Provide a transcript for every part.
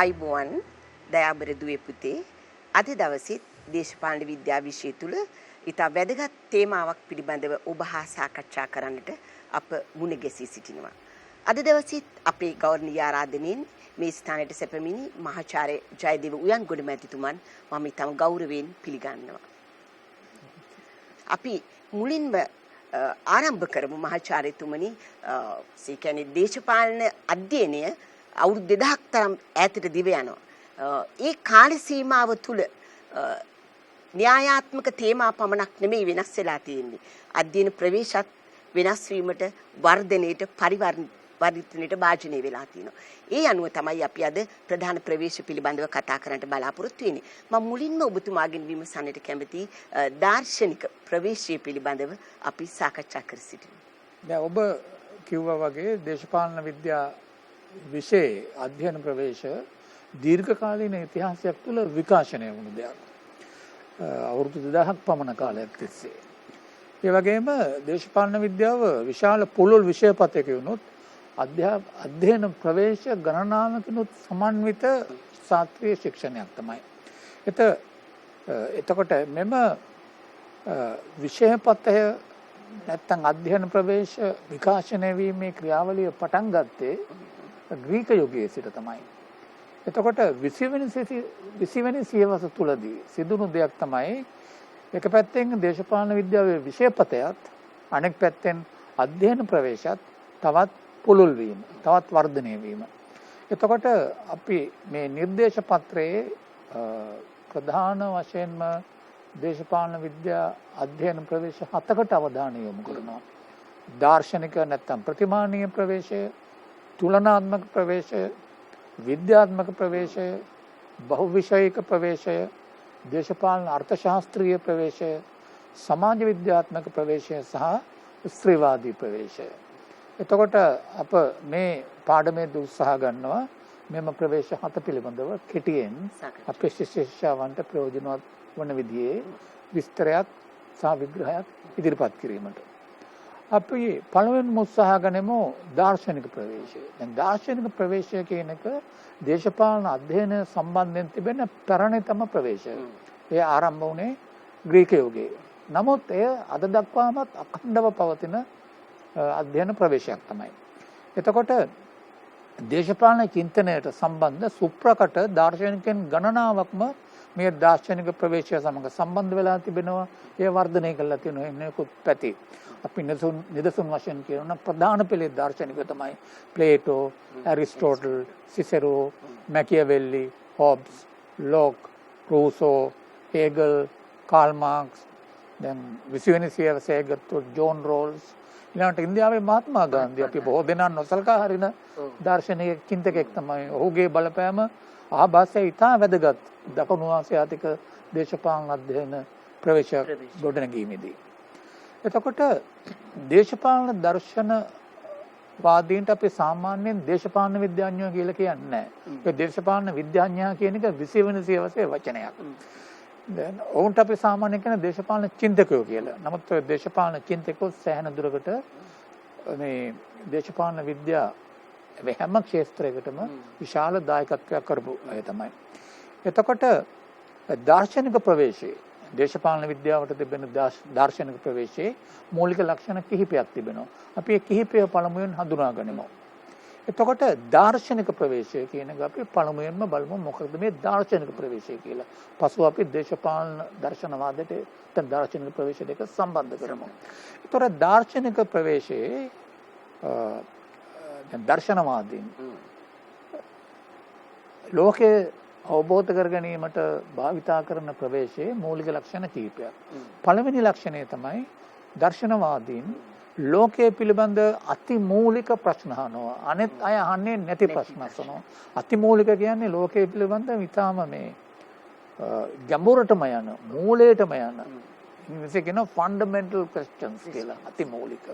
අයිබෝන් දයාබර දුවේ පුතේ අද දවසේ දේශපාලන විද්‍යාව විෂය තුල ඉතා වැදගත් තේමාවක් පිළිබඳව ඔබ හා සාකච්ඡා කරන්නට අප මුණ ගැසී සිටිනවා. අද දවසේ අපේ ගෞරවනීය ආරාධනෙන් මේ ස්ථානයට සැපමිනි මහාචාර්ය ජයදේව උයන්ගොඩ මැතිතුමන් මම ඉතාම ගෞරවයෙන් පිළිගන්නවා. අපි මුලින්ම ආරම්භ කරමු මහාචාර්යතුමනි ඒ කියන්නේ දේශපාලන අධ්‍යයනය අවුරුදු 2000ක් තරම් ඈතට දිව යනවා. ඒ කාල සීමාව තුල න්‍යායාත්මක තේමා පමණක් නෙමෙයි වෙනස් වෙලා තියෙන්නේ. අධ්‍යයන ප්‍රවේශත් වෙනස් වීමට වර්ධනයට පරිවර්තනයට භාජනය වෙලා තියෙනවා. ඒ අනුව තමයි අපි අද ප්‍රධාන ප්‍රවේශ පිළිබඳව කතා කරන්නට බලාපොරොත්තු වෙන්නේ. මම මුලින්ම ඔබතුමාගෙන් විමසන්නට කැමති දාර්ශනික ප්‍රවේශය පිළිබඳව අපි සාකච්ඡා කර සිටිමු. දැන් ඔබ කිව්වා වගේ දේශපාලන විද්‍යා විෂයේ අධ්‍යයන ප්‍රවේශ දීර්ඝකාලීන ඉතිහාසයක් තුළ විකාශනය වුණු දෙයක්. අවුරුදු 2000ක් පමණ කාලයක් තිස්සේ. ඒ වගේම දේශපාලන විද්‍යාව විශාල පුළුල් විෂයපතයක වුණොත් අධ්‍යයන ප්‍රවේශ ගණනාවකිනුත් සමන්විත ශාස්ත්‍රීය ශික්ෂණයක් තමයි. එතකොට මෙම විෂයපතය නැත්තම් අධ්‍යයන ප්‍රවේශ විකාශනය වීමේ ක්‍රියාවලිය පටන් ගත්තේ ග්‍රීක යුගයේ සිට තමයි. එතකොට 20 වෙනි සියවස තුලදී සිදුණු දෙයක් තමයි එක පැත්තෙන් දේශපාලන විද්‍යාවේ විෂයපතයත් අනෙක් පැත්තෙන් අධ්‍යයන ප්‍රවේශත් තවත් පුළුල් වීම, තවත් වර්ධනය වීම. එතකොට අපි මේ නිර්දේශ පත්‍රයේ ප්‍රධාන වශයෙන්ම දේශපාලන විද්‍යා අධ්‍යයන ප්‍රවේශ 7කට අවධානය යොමු කරනවා. දාර්ශනික නැත්නම් ප්‍රතිමානීය ප්‍රවේශය, තුලනාත්මක ප්‍රවේශය, විද්‍යාත්මක ප්‍රවේශය, බහුවිෂයික ප්‍රවේශය, දේශපාලන අර්ථශාස්ත්‍රීය ප්‍රවේශය, සමාජ විද්‍යාත්මක ප්‍රවේශය සහ ස්ත්‍රීවාදී ප්‍රවේශය. එතකොට අප මේ පාඩමේදී උත්සාහ ගන්නවා මෙම ප්‍රවේශ 7 පිළිබඳව කෙටියෙන් අපේ ශිෂ්‍යයන්ට ප්‍රයෝජනවත් වන විදිහේ විස්තරයක් සහ විග්‍රහයක් ඉදිරිපත් කිරීමට. අපි පළවෙනිම උත්සාහ ගනිමු දාර්ශනික ප්‍රවේශය. දැන් දාර්ශනික ප්‍රවේශය කියන එක දේශපාලන අධ්‍යයනය සම්බන්ධයෙන් තිබෙන පැරණිතම ප්‍රවේශය. එය ආරම්භ වුණේ ග්‍රීක යුගයේ. නමුත් එය අද දක්වාමත් අඛණ්ඩව පවතින අධ්‍යයන ප්‍රවේශයක් තමයි. එතකොට දේශපාලන චින්තනයට සම්බන්ධ සුප්‍රකට දාර්ශනිකයන් ගණනාවක්ම මේ දාර්ශනික ප්‍රවේශය සමග සම්බන්ධ වෙලා තිබෙනවා. ඒ වර්ධනය කළා තියෙනවා එන්නේකුත් පැති. අපි නිදසුන් වශයෙන් කියනවා ප්‍රධාන පෙළේ දාර්ශනිකයෝ තමයි Plato, Aristotle, Cicero, Machiavelli, Hobbes, Locke, Rousseau, Hegel, Karl Marx, දැන් 20 වෙනි සියවසේ ගත්තොත් ජෝන් රෝල්ස්, ඊළඟට ඉන්දියාවේ මහත්මා ගාන්ධි අපි බොහෝ දෙනා නොසලකා හරින දාර්ශනික චින්තකයෙක් තමයි. ඔහුගේ බලපෑම ආභාසය ඉතා වැදගත් දකුණු ආසියාතික දේශපාලන අධ්‍යයන ප්‍රවේශ ගොඩනැගීමේදී. එතකොට දේශපාලන දර්ශනවාදීන්ට අපි සාමාන්‍යයෙන් දේශපාලන විද්‍යාඥයෝ කියලා කියන්නේ නැහැ. ඒ දේශපාලන විද්‍යාඥයා කියන එක 20 වෙනි සියවසේ වචනයක්. දැන් ඔවුන්ට අපි සාමාන්‍යයෙන් කියන දේශපාලන චින්තකයෝ කියලා. නමුත් ඔය දේශපාලන චින්තකයෝ සෑහෙන දුරකට මේ දේශපාලන විද්‍යාව හැම ක්ෂේත්‍රයකටම විශාල දායකත්වයක් කරපු අය තමයි. එතකොට දාර්ශනික ප්‍රවේශයේ දේශපාලන විද්‍යාවට තිබෙන දාර්ශනික ප්‍රවේශයේ මූලික ලක්ෂණ කිහිපයක් තිබෙනවා. අපි ඒ කිහිපය පළමුවෙන් හඳුනා ගනිමු. එතකොට දාර්ශනික ප්‍රවේශය කියන එක අපි පළමුවෙන්ම බලමු මොකක්ද මේ දාර්ශනික ප්‍රවේශය කියලා. පසුව අපි දේශපාලන දර්ශනවාදයට දාර්ශනික ප්‍රවේශ දෙක සම්බන්ධ කරමු. එතකොට දාර්ශනික ප්‍රවේශයේ දර්ශනවාදීන් ලෝකයේ අවබෝධ කර ගැනීමට භාවිතා කරන ප්‍රවේශයේ මූලික ලක්ෂණ කිහිපයක්. පළවෙනි ලක්ෂණය තමයි දර්ශනවාදීන් ලෝකයේ පිළිබඳ අති මූලික ප්‍රශ්න අහනවා. අනෙත් අය අහන්නේ නැති ප්‍රශ්න අහනවා. අති මූලික කියන්නේ ලෝකයේ පිළිබඳ විතාම මේ ගැඹුරටම යන, මූලයටම යන. ඉංග්‍රීසියෙන් කියන ෆන්ඩමෙන්ටල් ක්වෙස්චන්ස් කියලා අති මූලික.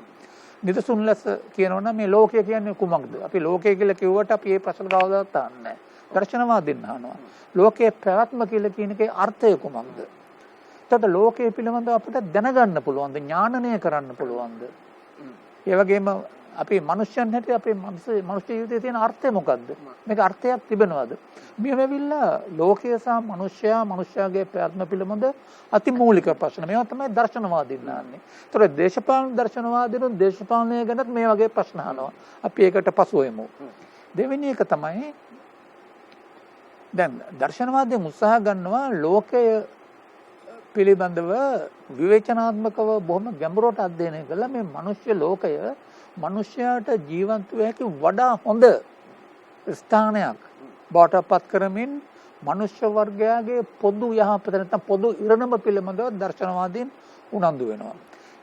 නිදසුන් ලෙස කියනවා නම් මේ ලෝකය කියන්නේ කුමක්ද? අපි ලෝකය කියලා කිව්වට අපි මේ ප්‍රශ්න කවදාවත් අහන්නේ නැහැ. දර්ශනවාදීන් අහනවා. ලෝකයේ ප්‍රාත්ම කියලා කියන එකේ අර්ථය කුමක්ද? එතකොට ලෝකයේ පිළිබඳව අපිට දැනගන්න පුළුවන්ද? ඥානනය කරන්න පුළුවන්ද? ඒ වගේම අපේ මනුෂ්‍යයන් හැටියට අපේ මනුෂ්‍ය ජීවිතයේ තියෙන අර්ථය මොකද්ද? මේක අර්ථයක් තිබෙනවද? මෙහෙම ඇවිල්ලා ලෝකය සහ මනුෂ්‍යයාගේ ප්‍රයත්න පිළිබඳ අති මූලික ප්‍රශ්න. මේවා තමයි දර්ශනවාදීන් නාන්නේ. ඒතර දේශපාලන දර්ශනවාදීන් දේශපාලනය ගැනත් මේ වගේ ප්‍රශ්න අහනවා. අපි ඒකට පසු වෙමු. දෙවෙනි එක තමයි දැන් දර්ශනවාදයෙන් උත්සාහ ගන්නවා ලෝකය පිළිබඳව විවේචනාත්මකව බොහොම ගැඹුරට අධ්‍යයනය කළා මේ මනුෂ්‍ය ලෝකය මනුෂ්‍යයාට ජීවන්ත වෙ හැකි වඩා හොඳ ස්ථානයක් බවට පත් කරමින් මනුෂ්‍ය වර්ගයාගේ පොදු යහපත නැත්නම් පොදු ඉරණම පිළිබඳව දර්ශනවාදීන් උනන්දු වෙනවා.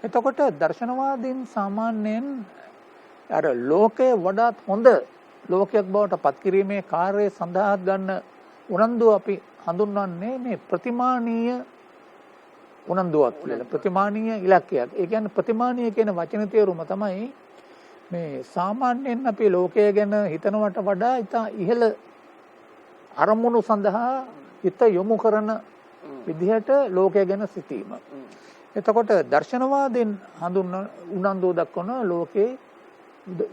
එතකොට දර්ශනවාදීන් සාමාන්‍යයෙන් අර ලෝකය වඩාත් හොඳ ලෝකයක් බවට පත් කිරීමේ කාර්යය සඳහා ගන්න උනන්දුව අපි හඳුන්වන්නේ මේ ප්‍රතිමානීය උනන්දුවක් කියලා. ප්‍රතිමානීය ඉලක්කයක්. ඒ කියන්නේ ප්‍රතිමානීය කියන වචන තේරුම තමයි මේ සාමාන්‍යයෙන් අපි ලෝකය ගැන හිතනවට වඩා ඉතා ඉහළ අරමුණු සඳහා හිත යොමු කරන විදිහට ලෝකය ගැන සිතීම. එතකොට දර්ශනවාදයෙන් උනන්දුව දක්වන ලෝකේ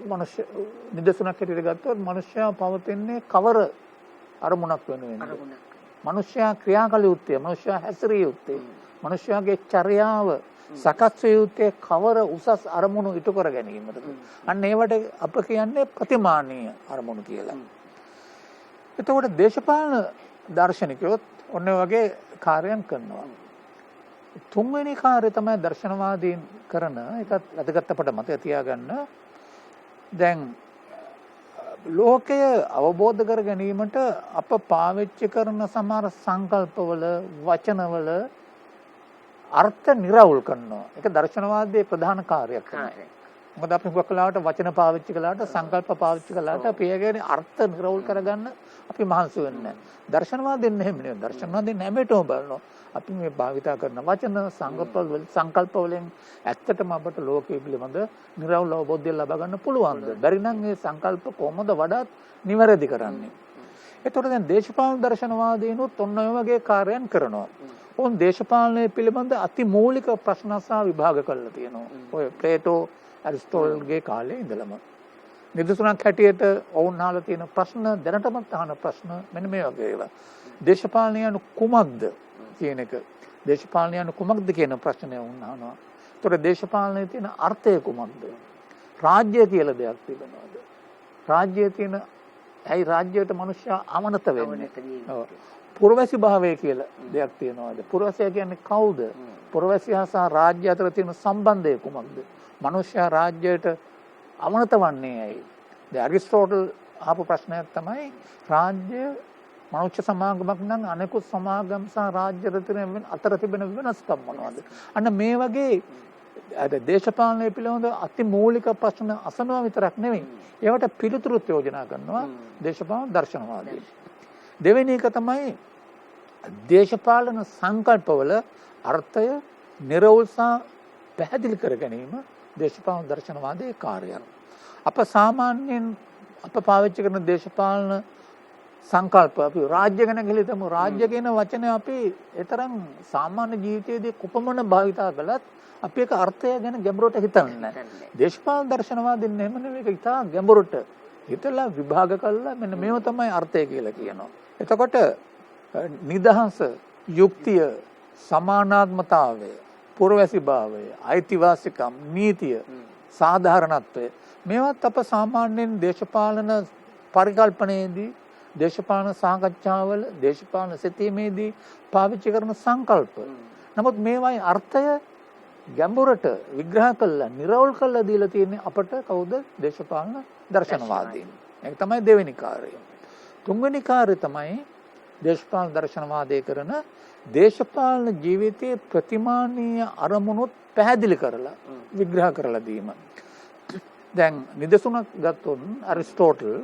මනුෂ්‍ය නිදසුනක් හැටියට ගත්තොත් මනුෂ්‍යයා පවතින්නේ කවර අරමුණක් වෙනුවෙන්ද? මනුෂ්‍යයා ක්‍රියා කළ යුත්තේ, මනුෂ්‍යයා හැසිරිය යුත්තේ, මනුෂ්‍යයාගේ චර්යාව සකස් විය යුත්තේ කවර උසස් අරමුණු ඉටු කර ගැනීමද? අන්න ඒවට අප කියන්නේ ප්‍රතිමානීය අරමුණු කියලා. එතකොට දේශපාලන දාර්ශනිකයොත් ඔන්න වගේ කාර්යයන් කරනවා. තුන්වෙනි කාර්යය තමයි දර්ශනවාදීන් කරන එකත් වැදගත් අපට මතක තියාගන්න. දැන් ලෝකය අවබෝධ කර ගැනීමට අප පාවිච්චි කරන සමහර සංකල්පවල වචනවල අර්ථ නිරවුල් කරනවා. ඒක දර්ශනවාදයේ ප්‍රධාන කාර්යයක් තමයි. මොකද අපි හුඟක් වෙලාවට වචන පාවිච්චි කළාට සංකල්ප පාවිච්චි කළාට අපි ඒකේ අර්ථ නිරවුල් කරගන්න අපි මහන්සි වෙන්නේ නැහැ. දර්ශනවාදයෙන් එහෙම නෙවෙයි. දර්ශනවාදයෙන් හැමෝටම බලනවා. අපි මේ භාවිතා කරන වචන සංකල්ප වලින් ඇත්තටම අපට ලෝකයේ පිළිබඳ නිරවුල් අවබෝධය ලබා ගන්න පුළුවන්ද? බැරි නම් මේ සංකල්ප කොහොමද වඩාත් නිවැරදි කරන්නේ? ඒතකොට දැන් දේශපාලන දර්ශනවාදීනුත් ඔන්න ඔය වගේ කාර්යයන් කරනවා. ඔවුන් දේශපාලනය පිළිබඳ අති මූලික ප්‍රශ්න සහ විභාග කරලා තියෙනවා. ඔය ප්ලේටෝ ඇරිස්ටෝටල්ගේ කාලේ ඉඳලම. නිදසුනක් හැටියට ඔවුන් අහලා තියෙන ප්‍රශ්න දැනටමත් අහන ප්‍රශ්න මෙන්න මේ වගේ ඒවා. දේශපාලනය යනු කුමක්ද කියන එක. දේශපාලනය යනු කුමක්ද කියන ප්‍රශ්නය ඔවුන් අහනවා. ඒතකොට දේශපාලනයේ තියෙන අර්ථය කුමක්ද? රාජ්‍ය කියලා දෙයක් තිබෙනවද? රාජ්‍යයේ තියෙන ඇයි රාජ්‍යයට මිනිස්සු අමනත වෙන්නේ? ඔව්. පුරවැසි භාවය කියලා දෙයක් තියෙනවාද? පුරවැසියා කියන්නේ කවුද? පුරවැසියා සහ රාජ්‍ය අතර තියෙන සම්බන්ධය කුමක්ද? මිනිස්සයා රාජ්‍යයට අමනත වන්නේ ඇයි? දැන් ඇරිස්ටෝටල් අහපු ප්‍රශ්නයක් තමයි රාජ්‍ය මනුෂ්‍ය සමාගමක් නම් අනෙකුත් සමාගම් සහ රාජ්‍ය අතර තිබෙන වෙනස්කම් මොනවද? අන්න මේ වගේ දේශපාලනය පිළිබඳ අති මූලික ප්‍රශ්න අසනවා විතරක් නෙවෙයි. ඒවට පිළිතුරුත් යෝජනා කරනවා දේශපාලන දර්ශනවාදී. දෙවෙනි එක තමයි දේශපාලන සංකල්පවල අර්ථය නිරවුල් සහ පැහැදිලි කර ගැනීම දේශපාලන දර්ශනවාදයේ කාර්යයක්. අප සාමාන්‍යයෙන් අප පාවිච්චි කරන දේශපාලන සංකල්ප අපි රාජ්‍ය ගැන කියලා හිතමු. රාජ්‍ය කියන වචනේ අපි ඒතරම් සාමාන්‍ය ජීවිතයේදී කොපමණ භාවිතා කළත් අපි ඒක අර්ථය ගැන ගැඹුරට හිතන්නේ නැහැ. දේශපාලන දර්ශනවාදීන් එහෙම නෙවෙයි. ඒක ඉතා ගැඹුරට හිතලා විභාග කළා මෙන්න මේව තමයි අර්ථය කියලා කියනවා. එතකොට නිදහස, යුක්තිය, සමානාත්මතාවය, පුරවැසි භාවය, අයිතිවාසිකම්, නීතිය, සාධාරණත්වය මේවත් අප සාමාන්‍යයෙන් දේශපාලන පරිකල්පනයේදී, දේශපාලන සාකච්ඡාවල, දේශපාලන සිතීමේදී පාවිච්චි කරන සංකල්ප. නමුත් මේවායි අර්ථය ගැඹුරට විග්‍රහ කළා, නිරවුල් කළා දීලා තියෙන්නේ අපට කවුද? දේශපාලන දර්ශනවාදීන්. ඒක තමයි දෙවෙනි කාර්යය. තුන්වෙනි කාර්යය තමයි දේශපාලන දර්ශනවාදයේ කරන දේශපාලන ජීවිතයේ ප්‍රතිමානීය අරමුණුත් පැහැදිලි කරලා විග්‍රහ කරලා දීම. දැන් නිදසුනක් ගත්තොත් ඇරිස්ටෝටල්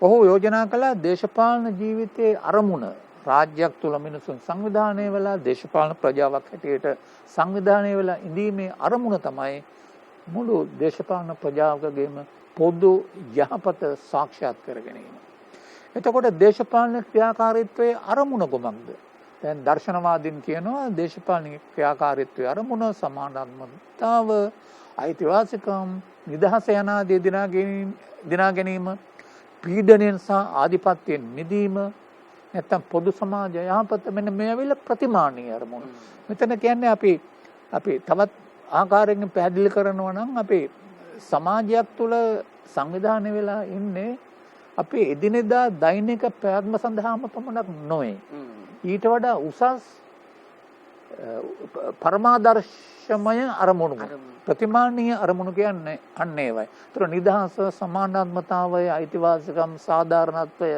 ඔහු යෝජනා කළා දේශපාලන ජීවිතයේ අරමුණ රාජ්‍යයක් තුල මිනිසුන් සංවිධානය වෙලා දේශපාලන ප්‍රජාවක් හැටියට සංවිධානය වෙලා ඉඳීමේ අරමුණ තමයි මුළු දේශපාලන ප්‍රජාවකගේම පොදු යහපත සාක්ෂාත් කර ගැනීම. එතකොට දේශපාලන ක්‍රියාකාරීත්වයේ අරමුණ කොමක්ද? දැන් දර්ශනවාදීන් කියනවා දේශපාලන ක්‍රියාකාරීත්වයේ අරමුණ සමානාත්මතාව, අයිතිවාසිකම් නිදහස යනාදී දිනා ගැනීම පීඩනයෙන් සහ ආධිපත්‍යයෙන් මිදීම නැත්තම් පොදු සමාජ යහපත මෙන්න මේ ඇවිල්ලා ප්‍රතිමානීය අරමුණු. මෙතන කියන්නේ අපි තවත් ආකාරයකින් පැහැදිලි කරනවා නම් අපේ සමාජයක් තුළ සංවිධානය වෙලා ඉන්නේ අපේ එදිනෙදා දෛනික ප්‍රයත්න සඳහාම පමණක් නොවේ. ඊට වඩා උසස් පරමාදර්ශමය අරමුණු ප්‍රතිමානීය අරමුණු කියන්නේ අන්න ඒවයි. ඒතර නිදහස, සමානාත්මතාවය, අයිතිවාසිකම්, සාධාරණත්වය,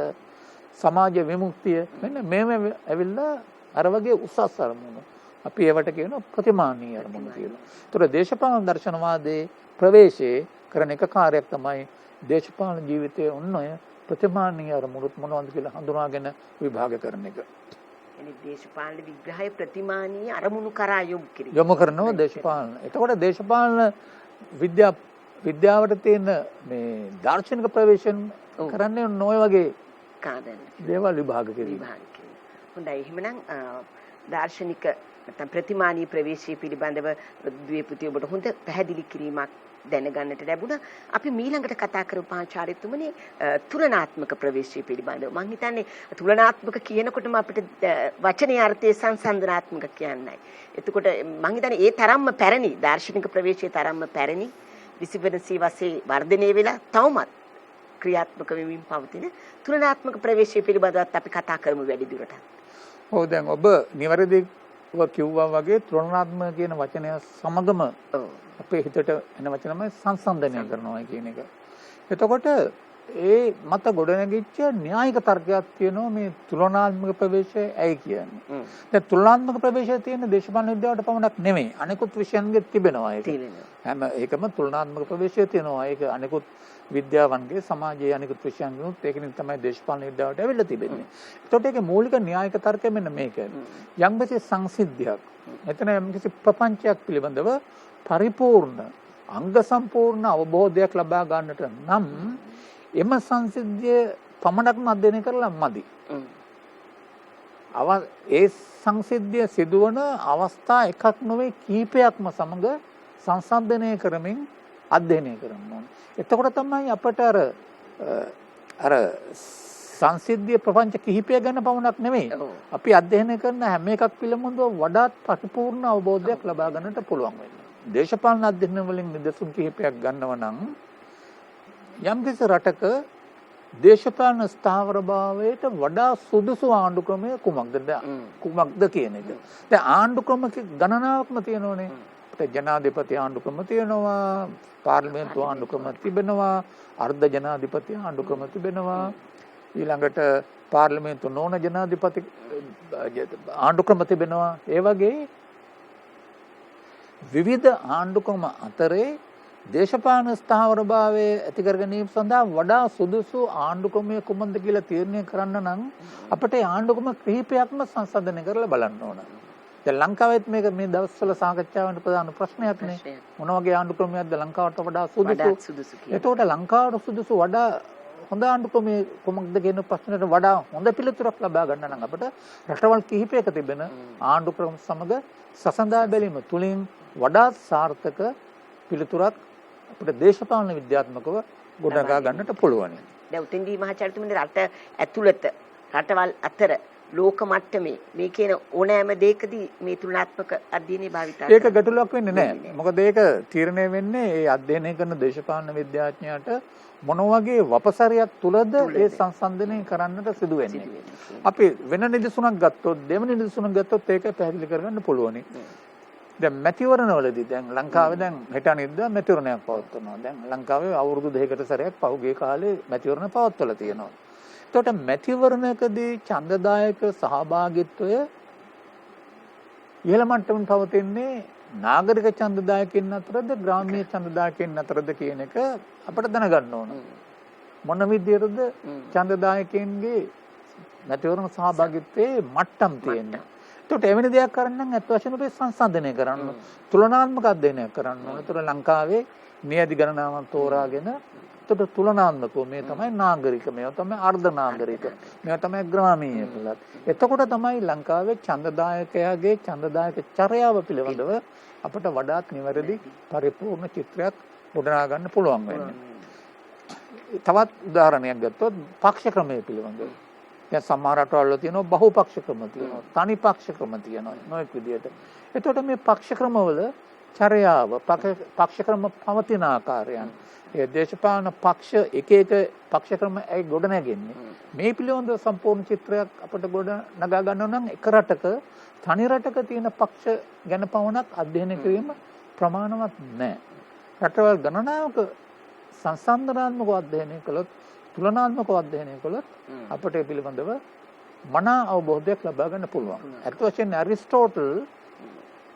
සමාජ විමුක්තිය මෙන්න මේව ඇවිල්ලා අර වගේ උසස් අරමුණු. අපි ඒවට කියනවා ප්‍රතිමානීය අරමුණු කියලා. ඒතර දේශපාලන දර්ශනවාදයේ ප්‍රවේශයේ කරන එක කාර්යයක් තමයි දේශපාලන ජීවිතයේ උන්නය ප්‍රතිමානීය අරමුණුත් මොනවද කියලා හඳුනාගෙන විභාග කරන එක. එනි දේශපාලන විග්‍රහය ප්‍රතිමානීය අරමුණු කරා යොමු කරනවා දේශපාලන. එතකොට දේශපාලන විද්‍යාවට තියෙන මේ දාර්ශනික ප්‍රවේශම් කරන්නේ නොය වගේ දේවල් විභාග කිරීම. හොඳයි. එහෙමනම් දාර්ශනික නැත්නම් ප්‍රතිමානීය ප්‍රවේශය පිළිබඳව ද්වේ පුතේ ඔබට හොඳ පැහැදිලි කිරීමක් දැනගන්නට ලැබුණා. අපි මීළඟට කතා කරමු පාචාරිතුමනි තුලනාත්මක ප්‍රවේශය පිළිබඳව. මම හිතන්නේ තුලනාත්මක කියනකොටම අපිට වචනේ අර්ථය සංසන්දනාත්මක කියන්නයි. එතකොට මම හිතන්නේ ඒ තරම්ම පැරණි දාර්ශනික ප්‍රවේශයේ තරම්ම පැරණි 21 සියවසේ වර්ධනය වෙලා තවමත් ක්‍රියාත්මක වෙමින් පවතින තුලනාත්මක ප්‍රවේශය පිළිබඳවත් අපි කතා කරමු වැඩි දුරටත්. ඔව් දැන් ඔබ නිවැරදිව කිව්වා වගේ තුලනාත්මක කියන වචනය සමගම අපේ හිතට එන වචනම සංසන්දනය කරනවා කියන එක. එතකොට ඒ මත ගොඩනැගිච්ච න්‍යායික තර්කයක් තියෙනවා මේ තුලනාත්මක ප්‍රවේශය ඇයි කියන්නේ. දැන් තුලනාත්මක ප්‍රවේශය තියෙන දේශපාලන විද්‍යාවට පමණක් නෙමෙයි අනෙකුත් විෂයන්ගෙත් තිබෙනවා ඒක. හැම ඒකම තුලනාත්මක ප්‍රවේශය තියෙනවා. ඒක අනෙකුත් විද්‍යාවන්ගේ සමාජයේ අනෙකුත් විෂයන්ගෙත් ඒකෙන් තමයි දේශපාලන විද්‍යාවට ඇවිල්ලා තිබෙන්නේ. එතකොට ඒකේ මූලික න්‍යායික තර්කය මෙන්න මේක. යම්කිසි සංසිද්ධියක් එතන යම්කිසි ප්‍රපංචයක් පිළිබඳව පරිපූර්ණ අංග සම්පූර්ණ අවබෝධයක් ලබා ගන්නට නම් එම සංසිද්ධිය පමණක්ම අධ්‍යයනය කරලා මදි. ඒ සංසිද්ධිය සිදුවන අවස්ථා එකක් නොවේ කීපයක්ම සමග සංසන්දනය කරමින් අධ්‍යයනය කරන්න ඕනේ. එතකොට තමයි අපට අර සංසිද්ධිය ප්‍රපංච කිහිපය ගැන පමණක් නෙමෙයි අපි අධ්‍යයනය කරන හැම එකක් පිළිබඳව වඩාත් පරිපූර්ණ අවබෝධයක් ලබා ගන්නට පුළුවන් වෙනවා. දේශපාලන අධ්‍යයන වලින් නිදසුන් කිහිපයක් ගන්නව නම් යම්කිසි රටක දේශපාලන ස්ථාවරභාවයට වඩා සුදුසු ආණ්ඩු ක්‍රමය කුමක්ද කියන එක. දැන් ආණ්ඩු ක්‍රම ගණනාවක්ම තියෙනෝනේ. අපිට ජනාධිපති ආණ්ඩු ක්‍රම තියෙනවා, පාර්ලිමේන්තු ආණ්ඩු ක්‍රම තිබෙනවා, අර්ධ ජනාධිපති ආණ්ඩු ක්‍රම තිබෙනවා. ඊළඟට පාර්ලිමේන්තු නොවන ජනාධිපති ආණ්ඩු ක්‍රම තිබෙනවා. ඒ වගේ විවිධ ආණ්ඩුක්‍රම අතරේ දේශපාලන ස්ථාවරභාවය ඇති කර ගැනීම සඳහා වඩා සුදුසු ආණ්ඩුක්‍රමය කුමක්ද කියලා තීරණය කරන්න නම් අපිට ආණ්ඩුක්‍රම කිහිපයක්ම සංසන්දනය කරලා බලන්න ඕන. දැන් ලංකාවෙත් මේක මේ දවස්වල සාකච්ඡා වෙන ප්‍රධාන ප්‍රශ්නයක් නේ. මොන වගේ ආණ්ඩුක්‍රමයක්ද ලංකාවට වඩා සුදුසු? එතකොට ලංකාවට සුදුසු වඩා හොඳ ආණ්ඩුක්‍රමය කුමක්ද කියන ප්‍රශ්නයට වඩා හොඳ පිළිතුරක් ලබා ගන්න නම් අපිට රටවල් කිහිපයක තිබෙන ආණ්ඩුක්‍රම සමග සසඳා බැලීම තුලින් වඩා සාර්ථක පිළිතුරක් අපිට දේශපාලන විද්‍යාත්මකව ගොඩනගා ගන්නට පුළුවන්. දැන් උතෙන්දී මහාචාර්යතුමනි රට ඇතුළත රටවල් අතර ලෝක මට්ටමේ මේ කියන ඕනෑම දෙයකදී මේ තුලනාත්මක අධ්‍යයනය භාවිතා ඒක ගැටලුවක් වෙන්නේ නැහැ. මොකද ඒක තීරණය වෙන්නේ ඒ අධ්‍යයනය කරන දේශපාලන විද්‍යාඥයාට මොන වගේ වපසරියක් තුලද ඒ සංසන්දනය කරන්නට සිදු වෙන්නේ. අපි වෙන නිදසුනක් ගත්තොත් දෙවෙනි නිදසුනක් ගත්තොත් ඒක පැහැදිලි කරගන්න පුළුවනි. දැන් මැතිවරණවලදී දැන් ලංකාවේ දැන් හෙට අනිද්දා මැතිවරණයක් පවත්වනවා. දැන් ලංකාවේ අවුරුදු දෙකකට සැරයක් පහුගිය කාලේ මැතිවරණ පවත්වලා තියෙනවා. එතකොට මැතිවරණකදී ඡන්දදායක සහභාගීත්වය ඉහළ මට්ටමින් පවතින්නේ නාගරික ඡන්දදායකයන් අතරද ග්‍රාමීය ඡන්දදායකයන් අතරද කියන එක අපිට දැනගන්න ඕන. මොන විදියටද ඡන්දදායකයන්ගේ මැතිවරණ සහභාගීත්වයේ මට්ටම් තියෙන්නේ. එතකොට එවැනි දෙයක් කරන්න නම් අත් වශයෙන්ම අපි සංසන්දනය කරන්න ඕන. තුලනාත්මක අධ්‍යයනයක් කරන්න ඕන. ඒතර ලංකාවේ නියැදි ගණනාවක් තෝරාගෙන ඇත්තට තුලනාත්මකව මේ තමයි නාගරික, මේවා තමයි අර්ධ නාගරික, මේවා තමයි ග්‍රාමීය කියලා. එතකොට තමයි ලංකාවේ ඡන්දදායකයාගේ ඡන්දදායක චර්යාව පිළිබඳව අපට වඩාත් නිවැරදි පරිපූර්ණ චිත්‍රයක් ගොඩනගා ගන්න පුළුවන් වෙන්නේ. තවත් උදාහරණයක් ගත්තොත් පක්ෂ ක්‍රමය පිළිබඳව. දැන් සමහර රටවල තියෙනවා බහුපක්ෂ ක්‍රම තියෙනවා, තනි පක්ෂ ක්‍රම තියෙනවා නොයෙක් විදියට. එතකොට මේ පක්ෂ ක්‍රමවල චර්යාව, පක්ෂ ක්‍රම පවතින ආකාරයන්, ඒ දේශපාලන පක්ෂ එක පක්ෂ ක්‍රම ඇයි ගොඩ නැගෙන්නේ, මේ පිළිබඳව සම්පූර්ණ චිත්‍රයක් අපිට ගොඩ නගා ගන්න නම් එක රටක තනි රටක තියෙන පක්ෂ ගැන පමණක් අධ්‍යයනය කිරීම ප්‍රමාණවත් නැහැ. රටවල් ගණනාවක සංසන්දනාත්මකව අධ්‍යයනය කළොත්, තුලනාත්මකව අධ්‍යයනය කළොත් අපට ඒ පිළිබඳව මනා අවබෝධයක් ලබා ගන්න පුළුවන්. අත් වශයෙන් ඇරිස්ටෝටල්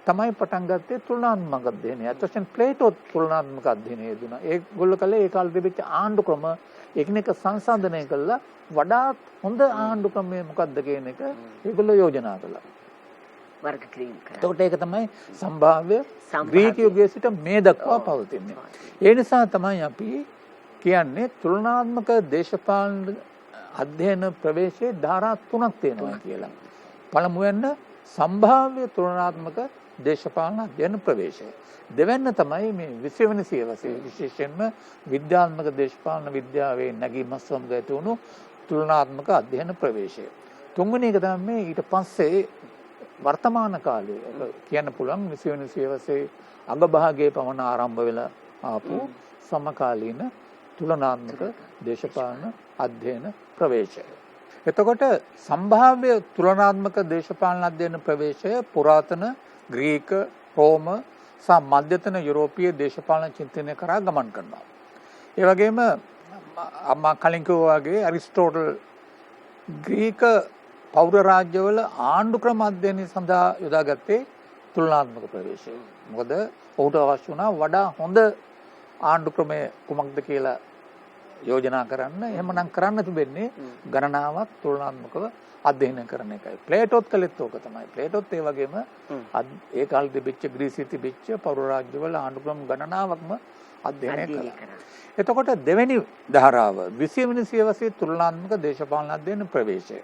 තමයි පටන් ගත්තේ තුලනාත්මක අධ්‍යයනය. අත් වශයෙන් ප්ලේටෝ තුලනාත්මක අධ්‍යයනය යෙදුණා. ඒගොල්ලෝ කළේ ඒ කාලේ තිබිච්ච ආණ්ඩු ක්‍රම එකිනෙක සංසන්දනය කළා වඩාත් හොඳ ආණ්ඩු ක්‍රමය මොකක්ද කියන එක ඒගොල්ලෝ යෝජනා කළා. වර්ග කිරීම කරා. එතකොට ඒක තමයි සම්භාව්‍ය ග්‍රීක යුගයේ සිට මේ දක්වා පවතින්නේ. ඒ නිසා තමයි අපි කියන්නේ තුලනාත්මක දේශපාලන අධ්‍යයන ප්‍රවේශයේ ධාරා 3ක් තියෙනවා කියලා. පළමුවෙන්න සම්භාව්‍ය තුලනාත්මක දේශපාලන අධ්‍යයන ප්‍රවේශය. දෙවැන්න තමයි මේ 20 වෙනි සියවසේ විශේෂයෙන්ම විද්‍යාත්මක දේශපාලන විද්‍යාවේ නැගීම සමග ඇති වුණු තුලනාත්මක අධ්‍යයන ප්‍රවේශය. තුන්වෙනි එක තමයි ඊට පස්සේ වර්තමාන කාලයේ කියන්න පුළුවන් 20 වෙනි සියවසේ අගභාගයේ පමණ ආරම්භ වෙලා ආපු සමකාලීන තුලනාත්මක දේශපාලන අධ්‍යයන ප්‍රවේශය. එතකොට සම්භාව්‍ය තුලනාත්මක දේශපාලන අධ්‍යයන ප්‍රවේශය පුරාතන ග්‍රීක, රෝම සහ මධ්‍යතන යුරෝපීය දේශපාලන චින්තනය කරා ගමන් කරනවා. ඒ වගේම අම්මා කලින් කිව්වා වගේ ඇරිස්ටෝටල් ග්‍රීක පෞර රාජ්‍යවල ආණ්ඩු ක්‍රම අධ්‍යයනය සඳහා යොදාගත්තේ තුලනාත්මක ප්‍රවේශය. මොකද ඔහුට අවශ්‍ය වුණා වඩා හොඳ ආණ්ඩු ක්‍රමය කුමක්ද කියලා යෝජනා කරන්න. එහෙමනම් කරන්න තිබෙන්නේ ගණනාවක් තුලනාත්මකව අධ්‍යයනය කරන එකයි. ප්ලේටෝත් කළෙත් ඕක තමයි. ප්ලේටෝත් ඒ වගේම ඒ කාලේ තිබිච්ච ග්‍රීසියේ තිබිච්ච පෞර රාජ්‍යවල ආණ්ඩු ක්‍රම ගණනාවක්ම අධ්‍යයනය කළා. එතකොට දෙවෙනි ධාරාව 20 වෙනි සියවසේ තුලනාත්මක දේශපාලන අධ්‍යයන ප්‍රවේශය.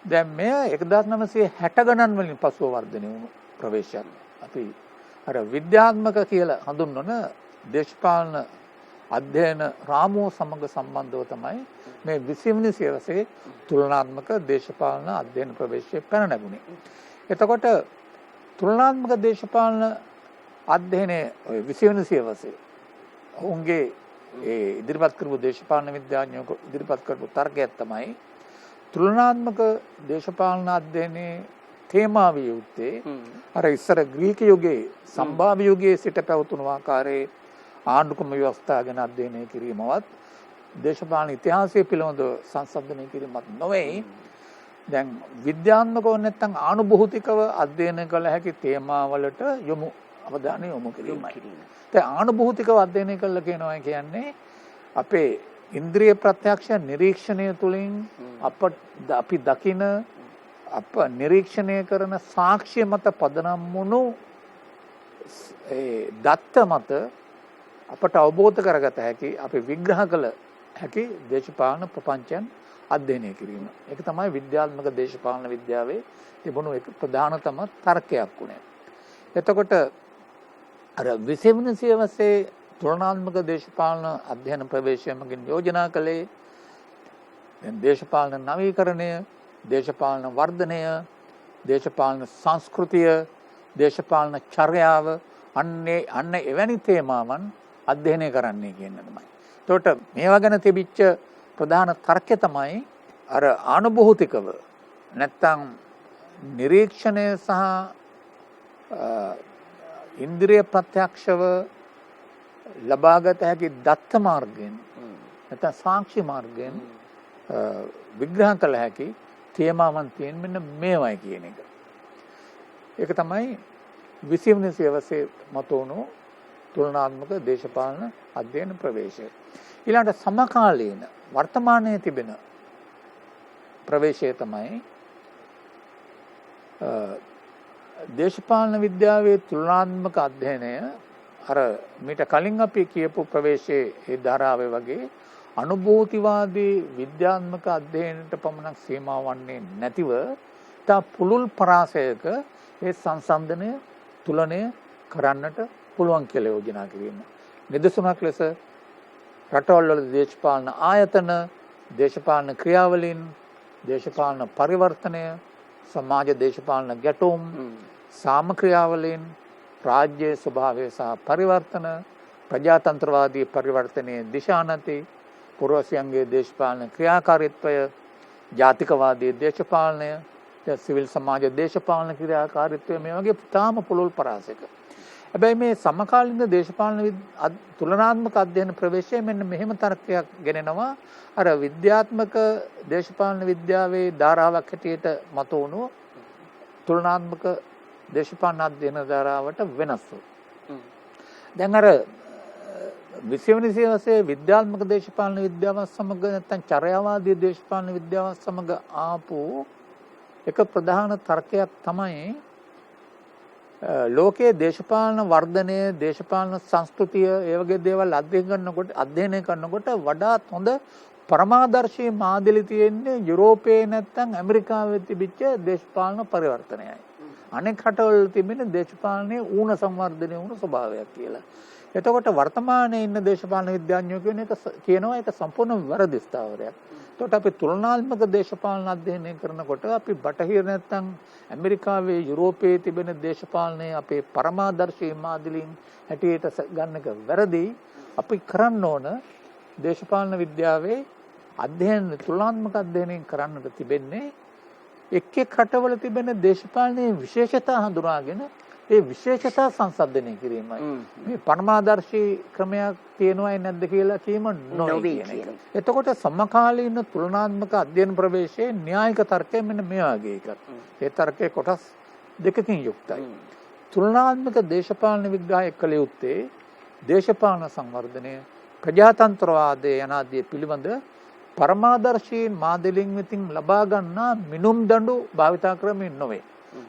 දැන් මෙය 1960 ගණන් වලින් පසුව වර්ධනය වුණු ප්‍රවේශයක්. අපි අර විද්‍යාත්මක කියලා හඳුන්වන දේශපාලන අධ්‍යයන රාමුව සමග සම්බන්ධව තමයි මේ 20 වෙනි සියවසේ තුලනාත්මක දේශපාලන අධ්‍යයන ප්‍රවේශය පැන නැගුණේ. එතකොට තුලනාත්මක දේශපාලන අධ්‍යයනයේ 20 වෙනි සියවසේ ඔවුන්ගේ ඒ ඉදිරිපත් කරපු දේශපාලන විද්‍යාඥයෝ ඉදිරිපත් කරපු තර්කයක් තමයි තුලනාත්මක දේශපාලන අධ්‍යයනයේ තේමාව යුත්තේ අර ඉස්සර ග්‍රීක යුගයේ සම්භාව්‍ය යුගයේ සිට පැවතුණු ආකාරයේ ආණ්ඩුක්‍රම ව්‍යවස්ථා ගැන අධ්‍යයනය කිරීමවත් දේශපාලන ඉතිහාසය පිළිබඳව සංසන්දනය කිරීමක් නොවේ. දැන් විද්‍යාත්මකව නැත්නම් ආනුභූතිකව අධ්‍යයනය කළ හැකි තේමාවලට අවධානය යොමු කිරීමයි. දැන් ආනුභූතිකව අධ්‍යයනය කළා කියනවා කියන්නේ අපේ ඉන්ද්‍රිය ප්‍රත්‍යක්ෂ නිරීක්ෂණය තුළින් අපි දකින අප නිරීක්ෂණය කරන සාක්ෂි මත පදනම් වුණු දත්ත මත අපට අවබෝධ කරගත හැකි, අපි විග්‍රහ කළ හැකි දේශපාලන ප්‍රපංචයන් අධ්‍යයනය කිරීම. ඒක තමයි විද්‍යාත්මක දේශපාලන විද්‍යාවේ තිබුණු එක ප්‍රධානතම තර්කයක් වුණේ. එතකොට අර 20 වෙනි සියවසේ තුලනාත්මක දේශපාලන අධ්‍යයන ප්‍රවේශය මගින් යෝජනා කළේ දේශපාලන නවීකරණය, දේශපාලන වර්ධනය, දේශපාලන සංස්කෘතිය, දේශපාලන චර්යාව අන්න එවැනි තේමාවන් අධ්‍යයනය කරන්නේ කියන තමයි. එතකොට මේවා ගැන තිබිච්ච ප්‍රධාන තර්කය තමයි අර ආනුභූතිකව නැත්තම් නිරීක්ෂණය සහ ඉන්ද්‍රිය ප්‍රත්‍යක්ෂව ලබාගත හැකි දත්ත මාර්ගයෙන් නැත්නම් සාක්ෂි මාර්ගයෙන් විග්‍රහ කළ හැකි තේමාවන් තියෙන මෙන්න මේවයි කියන එක. ඒක තමයි 20 වෙනි සියවසේ මතුවුණු තුලනාත්මක දේශපාලන අධ්‍යයන ප්‍රවේශය. ඊළඟට සමකාලීන වර්තමානයේ තිබෙන ප්‍රවේශය තමයි දේශපාලන විද්‍යාවේ තුලනාත්මක අධ්‍යයනය අර මීට කලින් අපි කියපු ප්‍රවේශයේ ඒ ධාරාවේ වගේ අනුභූතිවාදී විද්‍යාත්මක අධ්‍යයනයට පමණක් සීමා වන්නේ නැතිව තා පුළුල් පරාසයක ඒ සංසන්දනය තුලනය කරන්නට පුළුවන් කියලා යෝජනා කිරීම. නිදසුනක් ලෙස රටවල් දේශපාලන ආයතන, දේශපාලන ක්‍රියාවලින්, දේශපාලන පරිවර්තනය, සමාජ දේශපාලන ගැටුම්, සාම ක්‍රියාවලින්, රාජ්‍ය ස්වභාවය සහ පරිවර්තන, ප්‍රජාතන්ත්‍රවාදී පරිවර්තනයේ දිශානති, පුරවැසියන්ගේ දේශපාලන ක්‍රියාකාරීත්වය, ජාතිකවාදී දේශපාලනය, සිවිල් සමාජ දේශපාලන ක්‍රියාකාරීත්වය මේ වගේ තාම පුළුල් පරාසයක. හැබැයි මේ සමකාලීන දේශපාලන තුලනාත්මක අධ්‍යයන ප්‍රවේශයේ මෙන්න මෙහෙම තර්කයක් ගෙනෙනවා. අර විද්‍යාත්මක දේශපාලන විද්‍යාවේ ධාරාවක් හැටියට මතුවුණු තුලනාත්මක දේශපාලන අධ්‍යයන ධාරාවට වෙනස්ව. දැන් අර 20 වෙනි සියවසේ විද්‍යාත්මක දේශපාලන විද්‍යාව සමග නැත්නම් චර්යාවාදී දේශපාලන විද්‍යාව සමග ආපු එක ප්‍රධාන තර්කයක් තමයි ලෝකයේ දේශපාලන වර්ධනය, දේශපාලන සංස්කෘතිය ඒ වගේ දේවල් අධ්‍යයනය කරනකොට වඩාත් හොඳ පරමාදර්ශී මාදිලි තියෙන්නේ යුරෝපයේ නැත්නම් ඇමරිකාවේ තිබිච්ච දේශපාලන පරිවර්තනයයි. අනෙක් රටවල තිබෙන දේශපාලනයේ ඌන සංවර්ධනය වුණු ස්වභාවයක් කියලා. එතකොට වර්තමානයේ ඉන්න දේශපාලන විද්‍යාඥයෝ කියනවා ඒක සම්පූර්ණ වැරදි ස්ථාවරයක්. එතකොට අපි තුලනාත්මක දේශපාලන අධ්‍යයනය කරනකොට අපි බටහිර නැත්නම් ඇමරිකාවේ යුරෝපයේ තිබෙන දේශපාලනයේ අපේ පරමාදර්ශී මාදිලින් හැටියට ගන්න එක වැරදි. අපි කරන්න ඕන දේශපාලන විද්‍යාවේ අධ්‍යයන තුලනාත්මක අධ්‍යයනයෙන් කරන්නට තිබෙන්නේ එක් එක් රටවල තිබෙන දේශපාලනයේ විශේෂතා හඳුනාගෙන ඒ විශේෂතා සංසන්දනය කිරීමයි. මේ පරමාදර්ශී ක්‍රමයක් තියෙනවයි නැද්ද කියලා කීම නොවේ කියන එක. එතකොට සමකාලීන තුලනාත්මක අධ්‍යයන ප්‍රවේශයේ න්‍යායික තර්කය මෙන්න මේ වගේ එකක්. ඒ තර්කයේ කොටස් දෙකකින් යුක්තයි. තුලනාත්මක දේශපාලන විග්‍රහය කළ යුත්තේ දේශපාලන සංවර්ධනය, ප්‍රජාතන්ත්‍රවාදය යනාදී පිළිබඳ පරමාදර්ශී මාදිලින් විසින් ලබා ගන්නා මිනුම් දඬු භාවිතා ක්‍රමයෙන් නොවේ.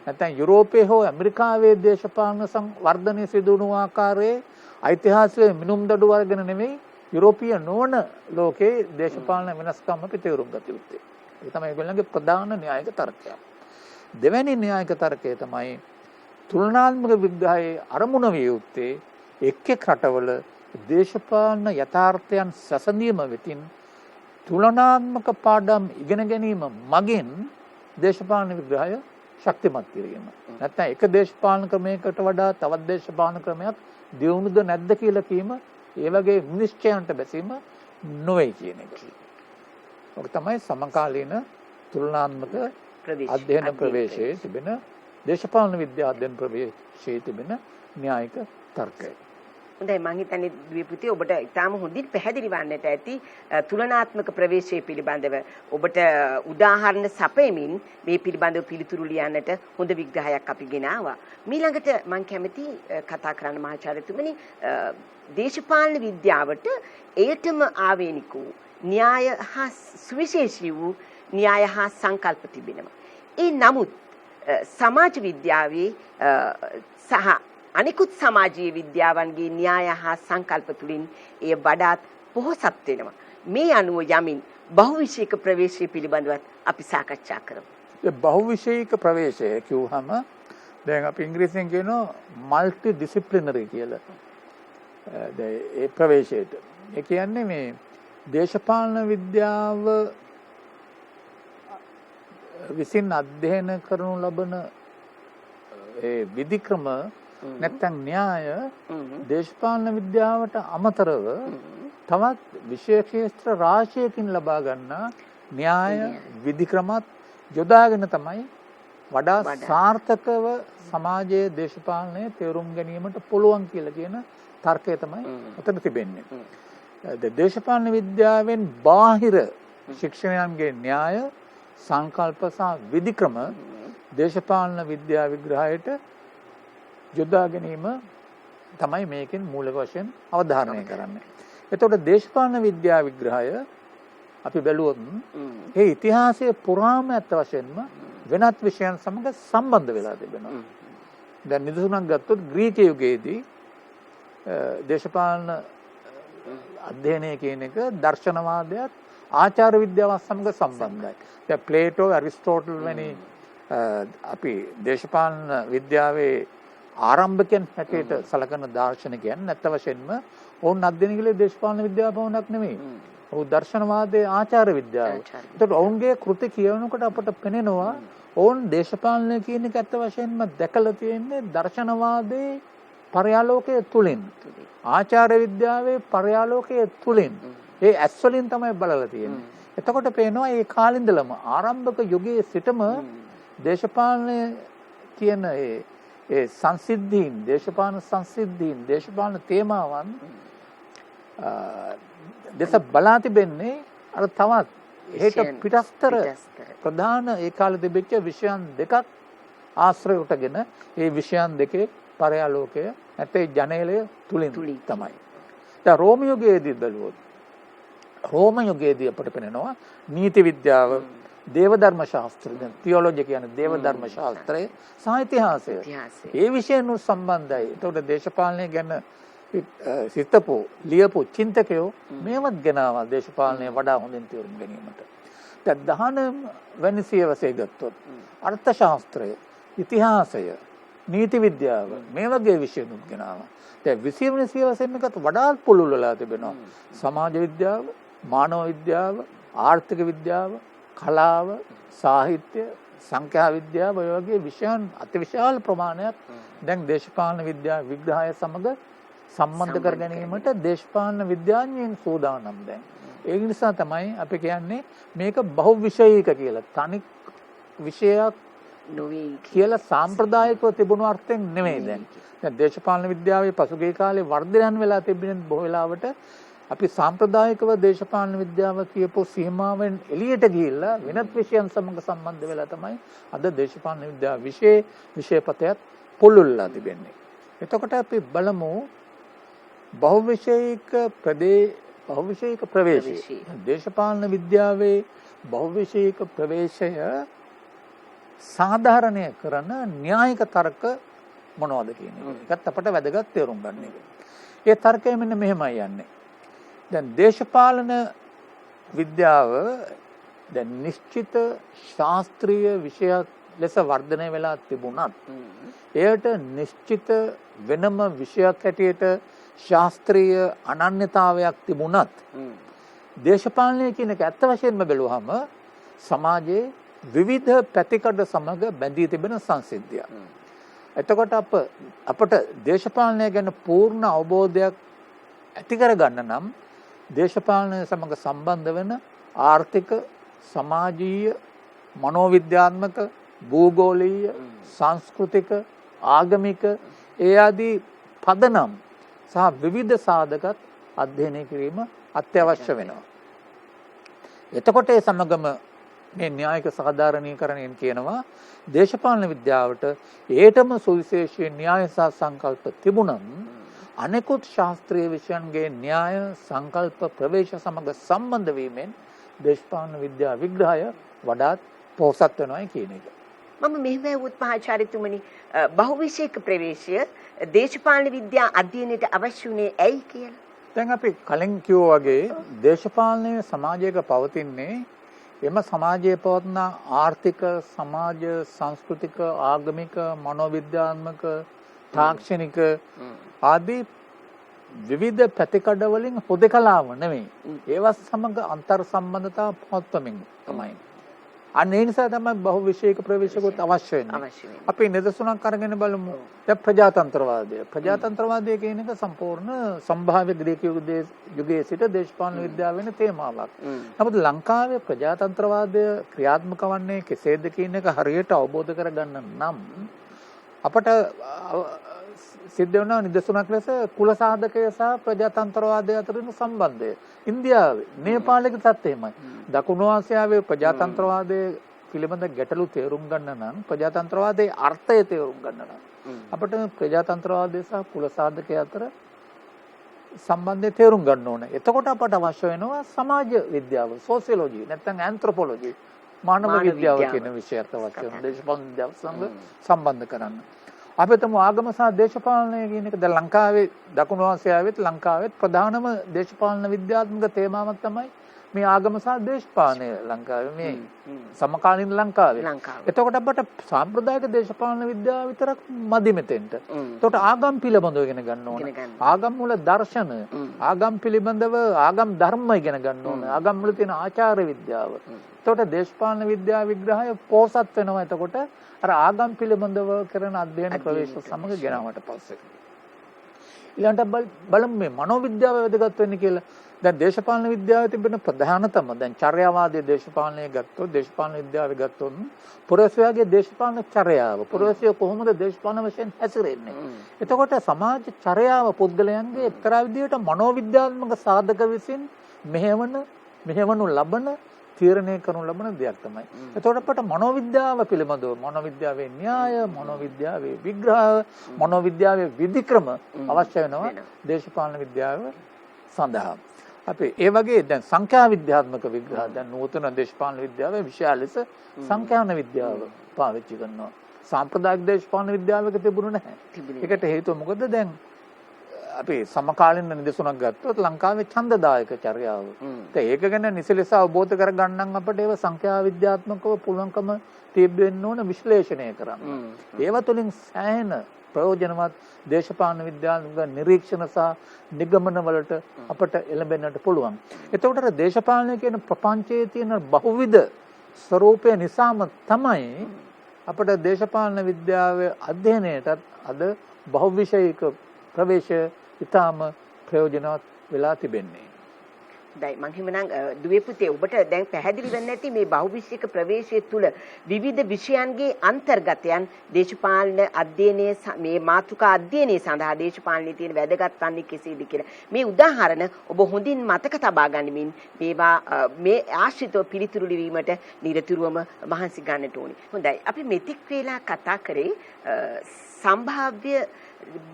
නැත්නම් යුරෝපයේ හෝ ඇමරිකාවේ දේශපාලන වර්ධනය සිදු වුණු ආකාරයේ ඓතිහාසික මිනුම් දඬු වර්ගන නෙමෙයි යුරෝපීය නොවන ලෝකයේ දේශපාලන වෙනස්කම් අපි තේරුම් ගත යුත්තේ. ඒක තමයි ඒගොල්ලන්ගේ ප්‍රධාන න්‍යායික තර්කය. දෙවැනි න්‍යායික තර්කය තමයි තුලනාත්මක විග්‍රහයේ අරමුණ විය යුත්තේ එක් එක් රටවල දේශපාලන යථාර්ථයන් සැසඳීම වෙතින් තුලනාත්මක පාඩම් ඉගෙන ගැනීම මගින් දේශපාලන විග්‍රහය ශක්තිමත් කිරීම. නැත්නම් එක දේශපාලන ක්‍රමයකට වඩා තවත් දේශපාලන ක්‍රමයක් දියුණුද නැද්ද කියලා කීම ඒ වගේ නිශ්චයන්ට බැසීම නොවේ කියන එක. ඔක තමයි සමකාලීන තුලනාත්මක අධ්‍යයන ප්‍රවේශයේ තිබෙන දේශපාලන විද්‍යා අධ්‍යයන ප්‍රවේශයේ තිබෙන න්‍යායික තර්කය. හොඳයි මම හිතන්නේ ද්වීපති ඔබට ඉතාම හොඳින් පැහැදිලි වන්නට ඇති තුලනාත්මක ප්‍රවේශය පිළිබඳව ඔබට උදාහරණ සපයමින් මේ පිළිබඳව පිළිතුරු ලියන්නට හොඳ විග්‍රහයක් අපි ගෙනාවා. ඊළඟට මම කැමති කතා කරන්න මහාචාර්යතුමනි දේශපාලන විද්‍යාවට ඒටම ආවේනික වූ න්‍යාය හා සුවිශේෂී වූ න්‍යාය හා සංකල්ප තිබෙනවා. ඒ නමුත් සමාජ විද්‍යාවේ සහ අනිකුත් සමාජීය විද්‍යාවන්ගේ න්‍යාය හා සංකල්ප තුලින් එය වඩාත් පොහොසත් වෙනවා. මේ අනුව යමින් බහුවිෂයක ප්‍රවේශය පිළිබඳවත් අපි සාකච්ඡා කරමු. ඒ බහුවිෂයක ප්‍රවේශය කියුවහම දැන් අපි ඉංග්‍රීසියෙන් කියනවා මල්ටි ඩිසිප්ලිනරි කියලා. ඒ ප්‍රවේශයට. ඒ කියන්නේ මේ දේශපාලන විද්‍යාව විසින් අධ්‍යයන කරනු ලබන ඒ විධික්‍රම නැත්නම් න්‍යාය දේශපාලන විද්‍යාවට අමතරව තවත් විෂය ක්ෂේත්‍ර රාශියකින් ලබා ගන්නා න්‍යාය විධික්‍රමත් යොදාගෙන තමයි වඩා සාර්ථකව සමාජයේ දේශපාලනය තේරුම් ගැනීමට පුළුවන් කියලා කියන තර්කය තමයි උතන තිබෙන්නේ. දේශපාලන විද්‍යාවෙන් බාහිර ශික්ෂණයන්ගේ න්‍යාය සංකල්ප සහ විධික්‍රම දේශපාලන විද්‍යා විග්‍රහයට යොදා ගැනීම තමයි මේකෙන් මූලික වශයෙන් අවධාරණය කරන්නේ. එතකොට දේශපාලන විද්‍යා විග්‍රහය අපි බැලුවොත් ඒ ඉතිහාසයේ පුරාම ඇත්ත වශයෙන්ම වෙනත් විෂයන් සමග සම්බන්ධ වෙලා තිබෙනවා. දැන් නිදසුනක් ගත්තොත් ග්‍රීක යුගයේදී දේශපාලන අධ්‍යයනය කියන එක දර්ශනවාදයක් ආචාර විද්‍යාවත් සමග සම්බන්ධයි. දැන් ප්ලේටෝ ඇරිස්ටෝටල් වැනි අපි දේශපාලන විද්‍යාවේ ආරම්භකයන් හැටියට සලකන දාර්ශනිකයන් නැත්ත වශයෙන්ම ඔවුන් අධ්‍යයනය කළේ දේශපාලන විද්‍යාව පමණක් නෙමෙයි. ඔවුන් දර්ශනවාදයේ ආචාර විද්‍යාව. ඒකට ඔවුන්ගේ කෘති කියවනකොට අපට පෙනෙනවා ඔවුන් දේශපාලනය කියන එක ඇත්ත වශයෙන්ම දැකලා තියෙන්නේ දර්ශනවාදයේ පර්යාලෝකයේ තුලින්. ආචාර විද්‍යාවේ පර්යාලෝකයේ තුලින්. ඒ ඇස් වලින් තමයි බලලා තියෙන්නේ. එතකොට පේනවා මේ කාලින්දලම ආරම්භක යුගයේ සිටම දේශපාලනය කියන ඒ සංසිද්ධීන්, දේශපාලන තේමාවන් දෙස බලා තිබෙන්නේ අර තවත් ඒක පිටස්තර ප්‍රධාන ඒ කාලේ තිබෙච්ච විෂයන් දෙකක් ආශ්‍රය උටගෙන ඒ විෂයන් දෙකේ පර්යාලෝකය නැත්නම් ජනේලය තුලින් තමයි. දැන් රෝම යුගයේදී බැලුවොත් රෝම යුගයේදී අපට පෙනෙනවා නීති විද්‍යාව, දේවධර්ම ශාස්ත්‍රය, තියොලොජි කියන්නේ දේවධර්ම ශාස්ත්‍රය සහ ඉතිහාසය. ඒ විෂයන් සම්බන්ධයි. ඒකට දේශපාලනය ගැන සිතපු ලියපු චින්තකයෝ මේවත් ගෙනාවා දේශපාලනය වඩා හොඳින් තේරුම් ගැනීමට. දැන් 19 වෙනි සියවසේ ගත්තොත් අර්ථ ශාස්ත්‍රය, ඉතිහාසය, නීති විද්‍යාව මේ වගේ විෂයන් ගෙනාවා. දැන් 20 වෙනි සියවසෙන් එකත් වඩාත් පුළුල් වෙලා තිබෙනවා. සමාජ විද්‍යාව, මානව විද්‍යාව, ආර්ථික විද්‍යාව, කලාව, සාහිත්‍ය, සංඛ්‍යා විද්‍යාව ඔය වගේ විෂයන් අතිවිශාල ප්‍රමාණයක් දැන් දේශපාලන විද්‍යාව විග්‍රහය සමග සම්බන්ධ කර ගැනීමට දේශපාලන විද්‍යාඥයන් සූදානම් දැන්. ඒ නිසා තමයි අපි කියන්නේ මේක බහුවිෂයික කියලා. තනි විෂයක් නොවේ කියලා සාම්ප්‍රදායිකව තිබුණු අර්ථයෙන් නෙමෙයි දැන්. දැන් දේශපාලන විද්‍යාවේ පසුගිය කාලේ වර්ධනයන් වෙලා තිබෙන බොහෝ වෙලාවට අපි සාම්ප්‍රදායිකව දේශපාලන විද්‍යාව කියපු සීමාවෙන් එළියට ගිහිල්ලා වෙනත් විෂයන් සමග සම්බන්ධ වෙලා තමයි අද දේශපාලන විද්‍යාව විෂයපතයත් පුළුල්ලා තිබෙන්නේ. එතකොට අපි බලමු බහුවිෂයික ප්‍රවේශය. දේශපාලන විද්‍යාවේ බහුවිෂයික ප්‍රවේශය සාධාරණය කරන න්‍යායික තර්ක මොනවද කියන එක. ඒකත් අපට වැදගත් තේරුම් ගන්න එක. ඒ තර්කය මෙන්න මෙහෙමයි යන්නේ. දැන් දේශපාලන විද්‍යාව දැන් නිශ්චිත ශාස්ත්‍රීය විෂයක් ලෙස වර්ධනය වෙලා තිබුණත් එයට නිශ්චිත වෙනම විෂයක් හැටියට ශාස්ත්‍රීය අනන්‍යතාවයක් තිබුණත් දේශපාලනය කියන එක ඇත්ත වශයෙන්ම බැලුවහම සමාජයේ විවිධ පැතිකඩ සමග බැඳී තිබෙන සංසිද්ධියක්. එතකොට අපට දේශපාලනය ගැන පූර්ණ අවබෝධයක් ඇති කරගන්න නම් දේශපාලනය සමග සම්බන්ධ වෙන ආර්ථික, සමාජීය, මනෝවිද්‍යාත්මක, භූගෝලීය, සංස්කෘතික, ආගමික ඒ ආදී පදනම් සහ විවිධ සාධකත් අධ්‍යයනය කිරීම අත්‍යවශ්‍ය වෙනවා. එතකොට ඒ සමගම මේ න්‍යායික සාධාරණීකරණයෙන් කියනවා දේශපාලන විද්‍යාවට ඒටම සුවිශේෂී න්‍යාය සහ සංකල්ප තිබුණත් අනෙකුත් ශාස්ත්‍රීය විෂයන්ගේ න්‍යාය සංකල්ප ප්‍රවේශ සමග සම්බන්ධ වීමෙන් දේශපාලන විද්‍යා විග්‍රහය වඩාත් පොහොසත් වෙනවා කියන එක. මම මෙහෙම වුත් මහාචාර්යතුමනි බහුවිෂයක ප්‍රවේශය දේශපාලන විද්‍යා අධ්‍යයනයට අවශ්‍ය වුණේ ඇයි කියලා? දැන් අපි කලින් කිව්වා වගේ දේශපාලනය සමාජයක පවතින්නේ එම සමාජයේ පවත්න ආර්ථික, සමාජ, සංස්කෘතික, ආගමික, මනෝවිද්‍යාත්මක, තාක්ෂණික ආදී විවිධ පැතිකඩ වලින් හුදකලාව නෙමෙයි. ඒවත් සමග අන්තර් සම්බන්ධතා පවත්වමින් තමයි. අන්න ඒ නිසා තමයි බහුවිෂයක ප්‍රවේශකත් අවශ්‍ය වෙන්නේ. අපි නිදසුනක් අරගෙන බලමු. දැන් ප්‍රජාතන්ත්‍රවාදය. ප්‍රජාතන්ත්‍රවාදය කියන එක සම්පූර්ණ සම්භාව්‍ය ග්‍රීක යුගයේ සිට දේශපාලන විද්‍යාව වෙන තේමාවක්. නමුත් ලංකාවේ ප්‍රජාතන්ත්‍රවාදය ක්‍රියාත්මක වන්නේ කෙසේද කියන එක හරියට අවබෝධ කරගන්න නම් අපට සිද්ධ වෙනවා නිදසුනක් ලෙස කුල සාධකය සහ ප්‍රජාතන්ත්‍රවාදය අතරින් සම්බන්ධය. ඉන්දියාවේ, නේපාලයේ තත් එහෙමයි. දකුණු ආසියාවේ ප්‍රජාතන්ත්‍රවාදය පිළිබඳ ගැටලු තේරුම් ගන්න නම් ප්‍රජාතන්ත්‍රවාදයේ අර්ථය තේරුම් ගන්න නම් අපිට ප්‍රජාතන්ත්‍රවාදය සහ කුල සාධකය අතර සම්බන්ධය තේරුම් ගන්න ඕනේ. එතකොට අපට අවශ්‍ය වෙනවා සමාජ විද්‍යාව, සෝසියොලොජි නැත්නම් ඇන්ත්‍රොපොලොජි, මානව විද්‍යාව කියන විෂයත් අවශ්‍ය වෙනවා. දේශපාලන විද්‍යාව සමග සම්බන්ධ කරන්න. අපි තමු ආගම සහ දේශපාලනය කියන එක දැන් ලංකාවේ දකුණු ආසියාවෙත් ලංකාවෙත් ප්‍රධානම දේශපාලන විද්‍යාත්මක තේමාවක් තමයි මේ ආගම සහ දේශපාලනය ලංකාවේ මේ සමකාලීන ලංකාවේ. එතකොට අපට සාම්ප්‍රදායික දේශපාලන විද්‍යාව විතරක් මදි මෙතෙන්ට. එතකොට ආගම් පිළිබඳව ඉගෙන ගන්න ඕන. ආගම් වල දර්ශන, ආගම් පිළිබඳව ආගම් ධර්ම ඉගෙන ගන්න ඕන. ආගම් වල තියෙන ආචාර විද්‍යාව. එතකොට දේශපාලන විද්‍යාව විග්‍රහය පෝසත් වෙනවා. එතකොට අර ආගම් පිළිබඳව කරන අධ්‍යයන ප්‍රවේශ සමග ගෙනාවට පස්සේ ඊළඟට බලමු මේ මනෝවිද්‍යාව වැදගත් වෙන්නේ කියලා. දැන් දේශපාලන විද්‍යාවේ තිබෙන ප්‍රධානතම දැන් චර්යාවාදී දේශපාලනය ගත්තොත් දේශපාලන විද්‍යාව ගත්තොත් පුරවැසියාගේ දේශපාලන චර්යාව පුරවැසියා කොහොමද දේශපාලන වශයෙන් හැසිරෙන්නේ. එතකොට සමාජ චර්යාව පුද්ගලයන්ගේ එක්තරා විදිහට මනෝවිද්‍යාත්මක සාධක විසින් මෙහෙවනු ලබන තීරණය කරනු ලබන දෙයක් තමයි. එතකොට අපට මනෝවිද්‍යාව පිළිබඳව මනෝවිද්‍යාවේ න්‍යාය, මනෝවිද්‍යාවේ විග්‍රහ, මනෝවිද්‍යාවේ විධික්‍රම අවශ්‍ය වෙනවා දේශපාලන විද්‍යාව සඳහා. අපි ඒ වගේ දැන් සංඛ්‍යා විද්‍යාත්මක විග්‍රහ දැන් නූතන දේශපාලන විද්‍යාවේ විශාල ලෙස සංඛ්‍යාන විද්‍යාව පාවිච්චි කරනවා. සාම්ප්‍රදායික දේශපාලන විද්‍යාවක තිබුණේ නැහැ. ඒකට හේතුව මොකද? දැන් අපි සමකාලීන නිදසුනක් ගත්තොත් ලංකාවේ ඡන්දදායක චර්යාව. ඒක ගැන නිසි ලෙස අවබෝධ කරගන්න අපිට ඒව සංඛ්‍යා විද්‍යාත්මකව පුළුවන්කම තිබෙන්න ඕන විශ්ලේෂණය කරන්න. ඒව තුළින් සෑහෙන ප්‍රයෝජනවත් දේශපාලන විද්‍යාත්මක නිරීක්ෂණ සහ නිගමන වලට අපට එළඹෙන්නට පුළුවන්. එතකොට දේශපාලනය කියන ප්‍රපංචයේ තියෙන බහුවිධ ස්වરૂපය නිසාම තමයි අපට දේශපාලන විද්‍යාවේ අධ්‍යයනයටත් අද බහුවිෂයික ප්‍රවේශය ඉතාම ප්‍රයෝජනවත් වෙලා තිබෙන්නේ. දැන් මං හිමනම් දුවේ පුතේ ඔබට දැන් පැහැදිලි වෙන්නේ නැති මේ බහුවිෂයික ප්‍රවේශය තුල විවිධ විෂයන්ගේ අන්තර්ගතයන් දේශපාලන අධ්‍යයනයේ මේ මාතෘකා අධ්‍යයනයේ සඳහා දේශපාලනයේ තියෙන වැදගත් වන්නේ කෙසේද කියලා. මේ උදාහරණ ඔබ හොඳින් මතක තබා ගනිමින් මේවා මේ ආශ්‍රිතව පිළිතුරු ලිවීමට නිරතුරුවම මහන්සි ගන්නට ඕනේ. හොඳයි. අපි මෙතික් වේලා කතා කරේ සම්භාව්‍ය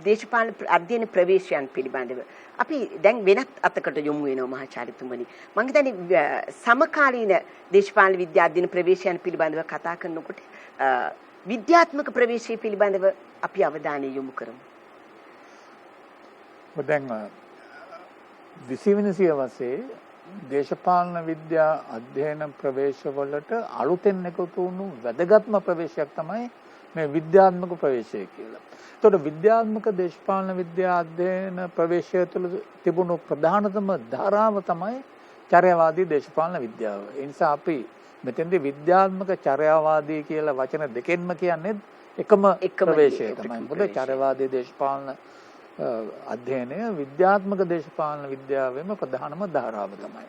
දේශපාලන අධ්‍යයන ප්‍රවේශයන් පිළිබඳව. අපි දැන් වෙනත් අතකට යොමු වෙනවා මහාචාර්යතුමනි. මම හිතන්නේ සමකාලීන දේශපාලන විද්‍යා අධ්‍යයන ප්‍රවේශයන් පිළිබඳව කතා කරනකොට විද්‍යාත්මක ප්‍රවේශය පිළිබඳව අපි අවධානය යොමු කරමු. දැන් 20 වෙනි සියවසේ දේශපාලන විද්‍යා අධ්‍යයන ප්‍රවේශවලට අලුතෙන් එකතු වුණු වැදගත්ම ප්‍රවේශයක් තමයි මේ විද්‍යාත්මක ප්‍රවේශය කියලා. එතකොට විද්‍යාත්මක දේශපාලන විද්‍යා අධ්‍යයන ප්‍රවේශය තුළ තිබුණු ප්‍රධානතම ධාරාව තමයි චර්යාවාදී දේශපාලන විද්‍යාව. ඒ නිසා අපි මෙතෙන්දී විද්‍යාත්මක චර්යාවාදී කියලා වචන දෙකෙන්ම කියන්නේ එකම ප්‍රවේශය තමයි. මොකද චර්යාවාදී දේශපාලන අධ්‍යයනය විද්‍යාත්මක දේශපාලන විද්‍යාවෙම ප්‍රධානම ධාරාව තමයි.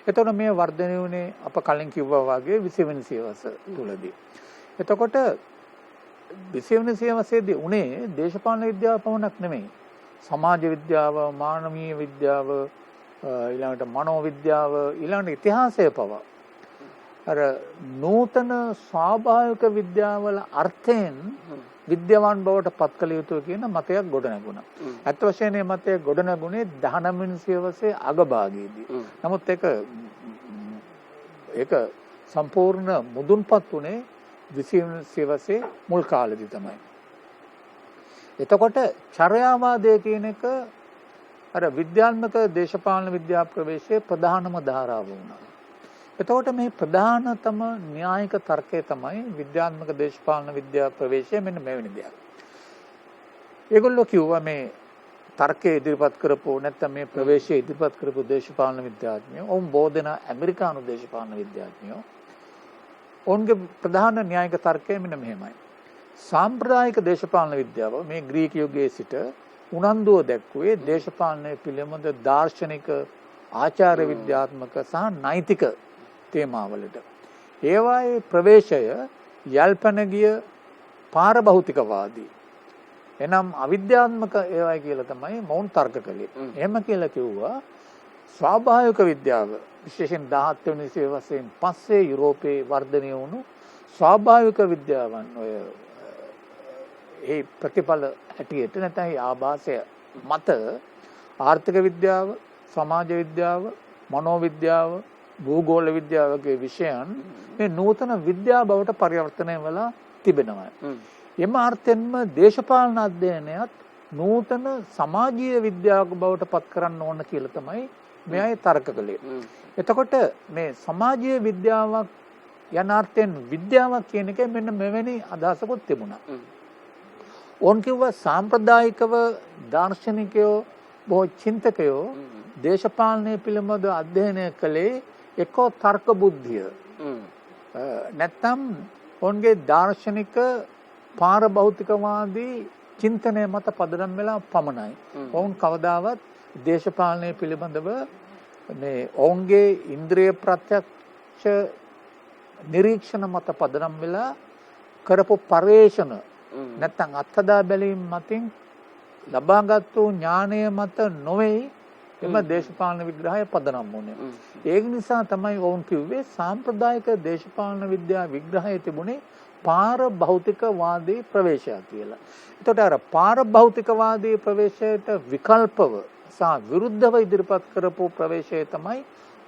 එතකොට මේ වර්ධනය වුණේ අප කලින් කිව්වා වගේ 20 වෙනි සියවස තුලදී. එතකොට 20 වෙනි සියවසේදී උනේ දේශපාලන විද්‍යාව පමණක් නෙමෙයි. සමාජ විද්‍යාව, මානවීය විද්‍යාව, ඊළඟට මනෝ විද්‍යාව, ඊළඟට ඉතිහාසය පවා අර නූතන ස්වාභාවික විද්‍යාවල අර්ථයෙන් විද්‍යාවන් බවට පත් කළ යුතුයි කියන මතයක් ගොඩනැගුණා. අත් වශයෙන් මේ මතය ගොඩනැගුණේ 19 වෙනි සියවසේ අගභාගයේදී. නමුත් ඒක සම්පූර්ණ මුදුන්පත් උනේ 20 වෙනි සියවසේ මුල් කාලෙදී තමයි. එතකොට චර්යාවාදය කියන එක අර විද්‍යාත්මක දේශපාලන විද්‍යා ප්‍රවේශයේ ප්‍රධානම ධාරාව වුණා. එතකොට මේ ප්‍රධානතම න්‍යායික තර්කය තමයි විද්‍යාත්මක දේශපාලන විද්‍යා ප්‍රවේශය මෙන්න මෙවැනි දෙයක්. ඒගොල්ලෝ කිව්වා මේ තර්කය ඉදිරිපත් කරපු නැත්නම් මේ ප්‍රවේශය ඉදිරිපත් කරපු දේශපාලන විද්‍යාඥයෝ ඔවුන් බෝධන ඇමරිකානු දේශපාලන විද්‍යාඥයෝ ඔවුන්ගේ ප්‍රධාන න්‍යායික තර්කය මෙන්න මෙහෙමයි. සාම්ප්‍රදායික දේශපාලන විද්‍යාව මේ ග්‍රීක යුගයේ සිට උනන්දුව දැක්ුවේ දේශපාලනය පිළිබඳ දාර්ශනික ආචාර විද්‍යාත්මක සහ නෛතික තේමාවලට. ඒවායේ ප්‍රවේශය යල්පන ගිය පාරභෞතිකවාදී. එනම් අවිද්‍යාත්මක ඒවායි කියලා තමයි මොවුන් තර්ක කළේ. එහෙම කියලා කිව්වා ස්වාභාවික විද්‍යාව විශේෂයෙන් 17 වෙනි සියවසෙන් පස්සේ යුරෝපයේ වර්ධනය වුණු ස්වාභාවික විද්‍යාවන් ඔය ඒ ප්‍රතිඵල හැටියට නැත්නම් ආభాසය මත ආර්ථික විද්‍යාව, සමාජ විද්‍යාව, මනෝවිද්‍යාව, භූගෝල විද්‍යාව වගේ විෂයන් මේ නූතන විද්‍යාව බවට පරිවර්තනය වෙලා තිබෙනවා. එම අර්ථයෙන්ම දේශපාලන අධ්‍යයනයත් නූතන සමාජීය විද්‍යාවක් බවට පත් කරන්න ඕන කියලා තමයි මේ අය තර්ක කළේ. එතකොට මේ සමාජීය විද්‍යාවක් යන අර්ථයෙන් විද්‍යාවක් කියන එකේ මෙන්න මෙවැනි අදහසකුත් තිබුණා. ඕන් කිව්වා සාම්ප්‍රදායිකව දාර්ශනිකයෝ බොහෝ චින්තකයෝ දේශපාලනය පිළිබඳ අධ්‍යයනය කළේ එක්කෝ තර්ක බුද්ධිය නැත්නම් ඔවුන්ගේ දාර්ශනික පාරභෞතිකවාදී චින්තනය මත පදනම් වෙලා පමණයි. ඔවුන් කවදාවත් දේශපාලනය පිළිබඳව මේ ඔවුන්ගේ ඉන්ද්‍රිය ප්‍රත්‍යක්ෂ නිරීක්ෂණ මත පදනම් වෙලා කරපු පර්යේෂණ නැත්නම් අත්හදා බැලීම් මතින් ලබාගත්තු ඥානය මත නොවේ එම දේශපාලන විග්‍රහය පදනම් වුණේ. ඒක නිසා තමයි ඔවුන් කිව්වේ සාම්ප්‍රදායික දේශපාලන විද්‍යා විග්‍රහයේ තිබුණේ පාරභෞතිකවාදී ප්‍රවේශයක් කියලා. එතකොට අර පාරභෞතිකවාදී ප්‍රවේශයට විකල්පව සහ විරුද්ධව ඉදිරිපත් කරපු ප්‍රවේශය තමයි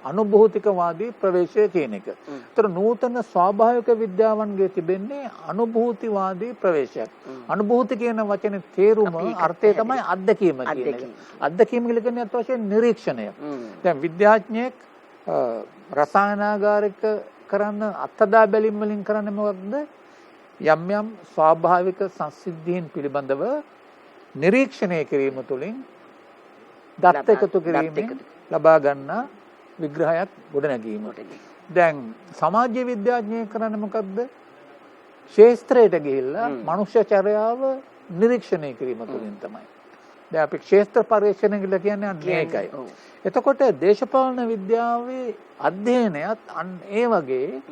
අනුභූතිකවාදී ප්‍රවේශය කියන එක. ඒතර නූතන ස්වාභාවික විද්‍යාවන්ගේ තිබෙන්නේ අනුභූතිවාදී ප්‍රවේශයක්. අනුභූති කියන වචනේ තේරුම අර්ථය තමයි අත්දැකීම කියන එක. අත්දැකීම කියන්නේ අත් වශයෙන් නිරීක්ෂණය. දැන් විද්‍යාඥයෙක් රසායනාගාරික කරන්න අත්දැක බැලීම් වලින් කරන්නේ මොකක්ද? යම් යම් ස්වාභාවික සංසිද්ධීන් පිළිබඳව නිරීක්ෂණය කිරීම තුළින් දත් එකතු කිරීමෙන් ලබා ගන්නා විග්‍රහයක් ගොඩනැගීම. දැන් සමාජ විද්‍යාඥයෙක් කරන්නේ මොකද්ද? ක්ෂේත්‍රයට ගිහිල්ලා මනුෂ්‍ය චර්යාව නිරීක්ෂණය කිරීම තුළින් තමයි. දැන් අපි ක්ෂේත්‍ර පරීක්ෂණ කියලා කියන්නේ මේකයි. එතකොට දේශපාලන විද්‍යාවේ අධ්‍යයනයත් ඒ වගේ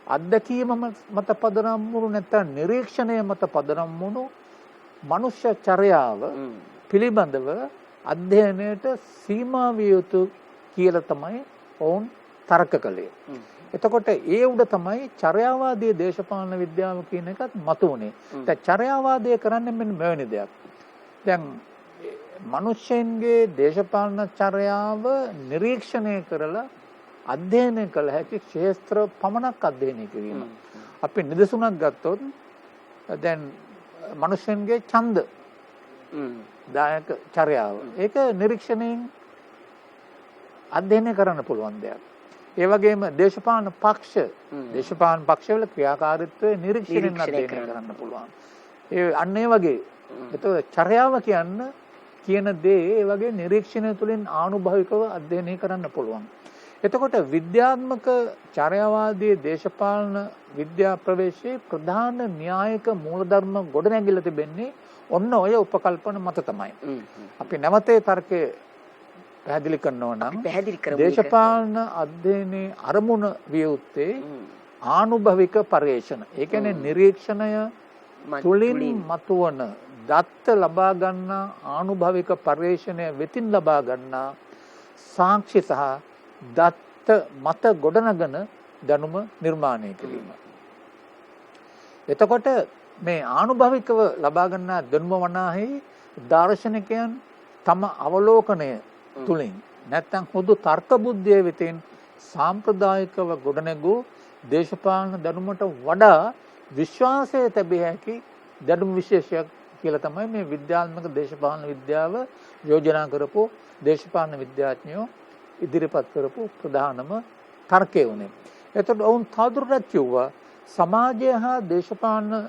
අත්දැකීම මත පදනම් වුණු නැත්නම් නිරීක්ෂණය මත පදනම් වුණු මනුෂ්‍ය චර්යාව පිළිබඳව අධ්‍යයනයට සීමා විය යුතු කියලා තමයි ඔවුන් තර්ක කළේ. එතකොට ඒ උඩ තමයි චර්යාවාදී දේශපාලන විද්‍යාව කියන එකත් මතුවුනේ. දැන් චර්යාවාදය කරන්නේ මෙන්න මෙවැනි දෙයක්. දැන් මිනිස්සුන්ගේ දේශපාලන චර්යාව නිරීක්ෂණය කරලා අධ්‍යයනය කළ හැකි ක්ෂේත්‍ර පමණක් අධ්‍යයනය කිරීම. අපි නිදසුනක් ගත්තොත් දැන් මිනිස්සුන්ගේ ඡන්ද දායක චර්යාව. ඒක නිරීක්ෂණයෙන් අධ්‍යයනය කරන්න පුළුවන් දෙයක්. ඒ වගේම දේශපාලන පක්ෂවල ක්‍රියාකාරීත්වය නිරීක්ෂණයෙන් අධ්‍යයනය කරන්න පුළුවන්. අන්න ඒ වගේ. එතකොට චර්යාව කියන දේ ඒ වගේ නිරීක්ෂණය තුළින් ආනුභාවිකව අධ්‍යයනය කරන්න පුළුවන්. එතකොට විද්‍යාත්මක චර්යාවාදී දේශපාලන විද්‍යා ප්‍රවේශයේ ප්‍රධාන න්‍යායික මූලධර්ම ගොඩනැගිලා තිබෙන්නේ ඔන්න ඔය උපකල්පන මත තමයි. අපි නැවතේ තර්කයේ පැහැදිලි කරනවා නම් දේශපාලන අධ්‍යයනයේ අරමුණ විය යුත්තේ ආනුභවික පර්යේෂණ. ඒ කියන්නේ නිරීක්ෂණය තුළින් මතුවන දත්ත ලබා ගන්නා ආනුභවික පර්යේෂණය වෙතින් ලබා ගන්නා සාක්ෂි සහ දත්ත මත ගොඩනගන දැනුම නිර්මාණය කිරීම. එතකොට මේ ආනුභවිකව ලබා ගන්නා දැනුම වනාහි දාර්ශනිකයන් තම අවලෝකනය තුලින් නැත්නම් හුදු තර්ක බුද්ධිය වෙතින් සාම්ප්‍රදායිකව ගොඩනැගූ දේශපාලන දැනුමට වඩා විශ්වාසය තැබිය හැකි දැනුම් විශේෂයක් කියලා තමයි මේ විද්‍යාත්මක දේශපාලන විද්‍යාව යෝජනා කරපු දේශපාලන විද්‍යාඥයෝ ඉදිරිපත් කරපු ප්‍රධානම තර්කය වුණේ. එතකොට ඔවුන් තවදුරටත් කිව්වා සමාජය හා දේශපාලනය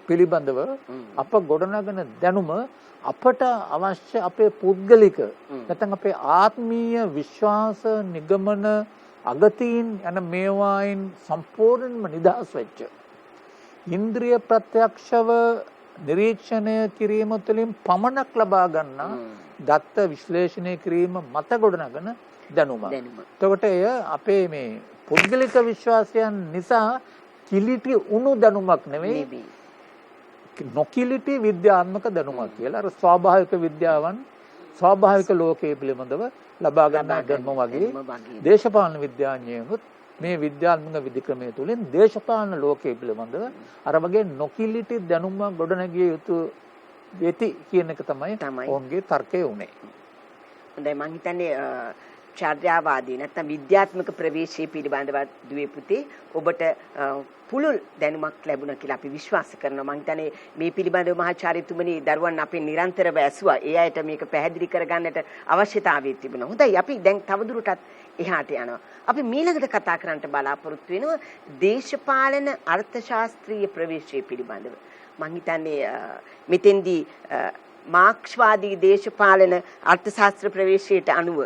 පිළිබඳව අප ගොඩනගන දැනුම අපට අවශ්‍ය අපේ පුද්ගලික නැත්නම් අපේ ආත්මීය විශ්වාස නිගමන අගතීන් යන මේවායින් සම්පූර්ණයෙන්ම නිදහස් වෙච්ච ඉන්ද්‍රිය ප්‍රත්‍යක්ෂව නිරීක්ෂණය කිරීම තුළින් පමණක් ලබා ගන්නා දත්ත විශ්ලේෂණය කිරීම මත ගොඩනගන දැනුම. එතකොට එය අපේ මේ පුද්ගලික විශ්වාසයන් නිසා කිලිටි උණු දැනුමක් නෙවෙයි නොකිලිටි විද්‍යාත්මක දැනුමක් කියලා. අර ස්වාභාවික විද්‍යාවන් ස්වාභාවික ලෝකයේ පිළිබඳව ලබා ගන්නා දැනුම වගේ දේශපාලන විද්‍යාඥයන්ුත් මේ විද්‍යාත්මක විධික්‍රමය තුළින් දේශපාලන ලෝකයේ පිළිබඳව අර වගේ නොකිලිටි දැනුම ගොඩනැගිය යුතු වෙති කියන එක තමයි ඔවුන්ගේ තර්කය උනේ. හොඳයි මම හිතන්නේ චර්යාවාදී නැත්නම් විද්‍යාත්මක ප්‍රවේශය පිළිබඳව දුවේ පුතේ ඔබට පුළුල් දැනුමක් ලැබුණා කියලා අපි විශ්වාස කරනවා. මම හිතන්නේ මේ පිළිබඳව මහාචාර්යතුමනි දරුවන් අපේ නිරන්තරව ඇසුවා. ඒ අයට මේක පැහැදිලි කරගන්නට අවශ්‍යතාවය තිබුණා. හොඳයි අපි දැන් තවදුරටත් එහාට යනවා. අපි ඊළඟට කතා කරන්නට බලාපොරොත්තු වෙනවා දේශපාලන අර්ථශාස්ත්‍රීය ප්‍රවේශය පිළිබඳව. මම හිතන්නේ මෙතෙන්දී මාක්ස්වාදී දේශපාලන අර්ථශාස්ත්‍ර ප්‍රවේශයට අනුව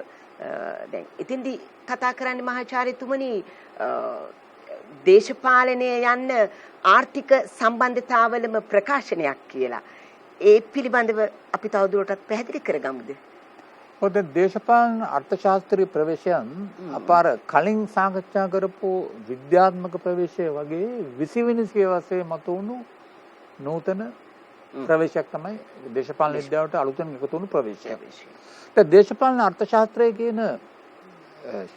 දැන් එතෙන්දී කතා කරන්නේ මහාචාර්යතුමනි දේශපාලනය යන්න ආර්ථික සම්බන්ධතාවලම ප්‍රකාශනයක් කියලා. ඒ පිළිබඳව අපි තවදුරටත් පැහැදිලි කරගමුද? ඔද දේශපාලන අර්ථශාස්ත්‍රීය ප්‍රවේශයන් අපාර කලින් සාකච්ඡා කරපු විද්‍යාත්මක ප්‍රවේශය වගේ 20 වෙනි සියවසේ මතුවුණු නූතන ප්‍රවේශයක් තමයි දේශපාලන විද්‍යාවට අලුතෙන් එකතු වුණු ප්‍රවේශයක්. ඒ දේශපාලන අර්ථශාස්ත්‍රය කියන